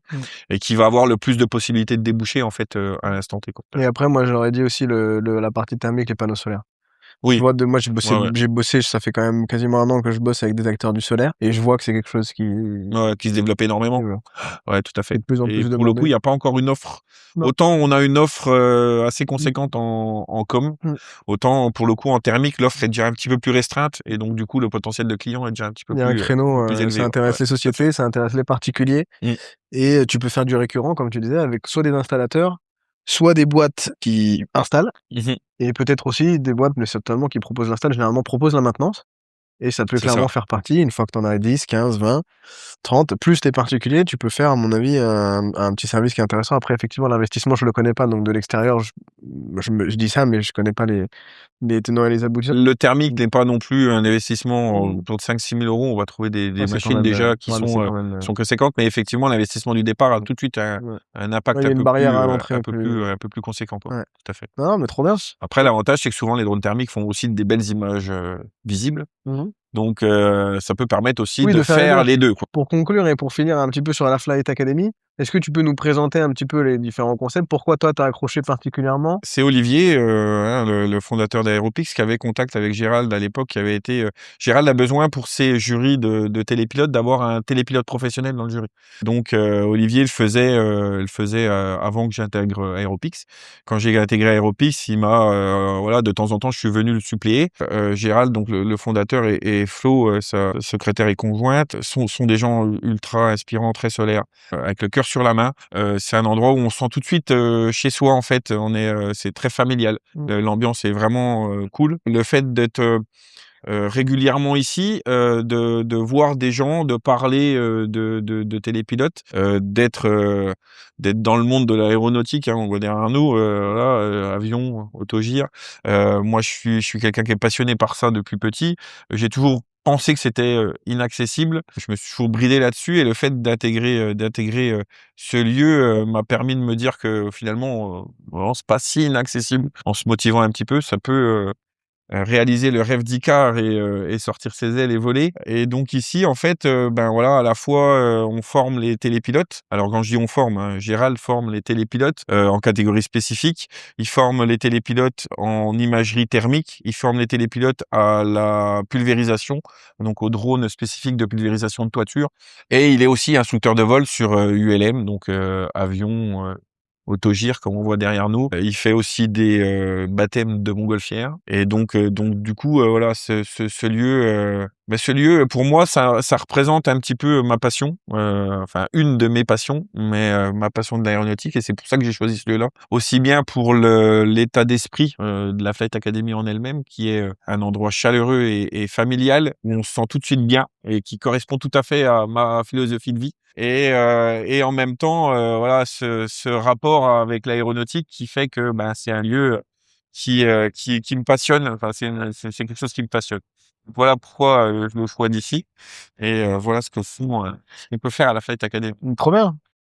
et qui va avoir le plus de possibilités de déboucher en fait à l'instant T, quoi. Et après, moi, j'aurais dit aussi la partie thermique, les panneaux solaires. Je Oui, vois moi, j'ai ouais. bossé, ça fait quand même quasiment 1 an que je bosse avec des acteurs du solaire et je vois que c'est quelque chose Ouais, qui se développe énormément. Ouais, tout à qui est fait. de plus en Et plus pour le coup, demandé. il y a pas encore une offre. Non. Autant on a une offre assez conséquente en com, autant pour le coup en thermique, l'offre est déjà un petit peu plus restreinte et donc du coup le potentiel de client est déjà un petit peu Il y a un créneau, plus ça élevé. Ouais, intéresse les tout à fait. sociétés, ça intéresse les particuliers Mmh. et tu peux faire du récurrent, comme tu disais, avec soit des installateurs, soit des boîtes qui installent Mmh. et peut-être aussi des boîtes, mais certainement qui proposent l'install, généralement proposent la maintenance et ça peut C'est ça. clairement faire partie, une fois que tu en as 10, 15, 20, 30, plus t'es particulier, tu peux faire, à mon avis, un petit service qui est intéressant. Après, effectivement, l'investissement, je le connais pas, donc de l'extérieur, je dis ça, mais je connais pas les tenants et les aboutissants. Le thermique n'est pas non plus un investissement Mmh. autour de 5 000 €. On va trouver des Ouais, c'est quand machines même, déjà qui ouais, mais c'est quand même, sont conséquentes, mais effectivement l'investissement du départ a tout de suite ouais. un Ouais, impact il y a une barrière à l'entrée plus un peu plus conséquent, quoi. ouais. Tout à fait. Non, mais trop bien. Après l'avantage, c'est que souvent les drones thermiques font aussi des belles images visibles. Mmh. Donc ça peut permettre aussi Oui, de de faire les 2. faire les 2, quoi. Pour conclure et pour finir un petit peu sur la Flight Academy, est-ce que tu peux nous présenter un petit peu les différents concepts? Pourquoi toi, tu as accroché particulièrement? C'est Olivier, hein, le fondateur d'Aeropix, qui avait contact avec Gérald à l'époque, qui avait été, Gérald a besoin pour ses jurys de télépilotes d'avoir un télépilote professionnel dans le jury. Donc Olivier le faisait avant que j'intègre Aeropix. Quand j'ai intégré Aeropix, il m'a, voilà, de temps en temps, je suis venu le suppléer. Gérald, donc le fondateur et Flo, sa secrétaire et conjointe, sont des gens ultra inspirants, très solaires, avec le cœur sur la main. C'est un endroit où on se sent tout de suite chez soi en fait. C'est très familial. L'ambiance est vraiment cool. Le fait d'être régulièrement ici, de voir des gens, de parler de télépilotes, d'être dans le monde de l'aéronautique, hein, on voit derrière nous, voilà, avion, autogire. Moi, je suis quelqu'un qui est passionné par ça depuis petit. J'ai toujours pensé que c'était inaccessible. Je me suis toujours bridé là-dessus et le fait d'intégrer ce lieu m'a permis de me dire que finalement, vraiment, c'est pas si inaccessible. En se motivant un petit peu, ça peut réaliser le rêve d'Icare et sortir ses ailes et voler. Et donc ici, en fait, ben voilà, à la fois, on forme les télépilotes. Alors quand je dis on forme, hein, Gérald forme les télépilotes en catégorie spécifique. Il forme les télépilotes en imagerie thermique. Il forme les télépilotes à la pulvérisation, donc au drone spécifique de pulvérisation de toiture. Et il est aussi instructeur de vol sur ULM, donc avion autogire comme on voit derrière nous. Il fait aussi des baptêmes de montgolfière et donc du coup voilà ce lieu Mais ce lieu, pour moi, ça représente un petit peu ma passion, enfin une de mes passions, mais ma passion de l'aéronautique, et c'est pour ça que j'ai choisi ce lieu-là. Aussi bien pour l'état d'esprit de la Flight Academy en elle-même, qui est un endroit chaleureux et familial, où on se sent tout de suite bien et qui correspond tout à fait à ma philosophie de vie. Et en même temps, voilà, ce rapport avec l'aéronautique qui fait que ben, c'est un lieu qui me passionne. Enfin, c'est quelque chose qui me passionne. Voilà pourquoi je le choix d'ici et voilà ce que font ce qu'on peut faire à la Flight Academy. Trop bien.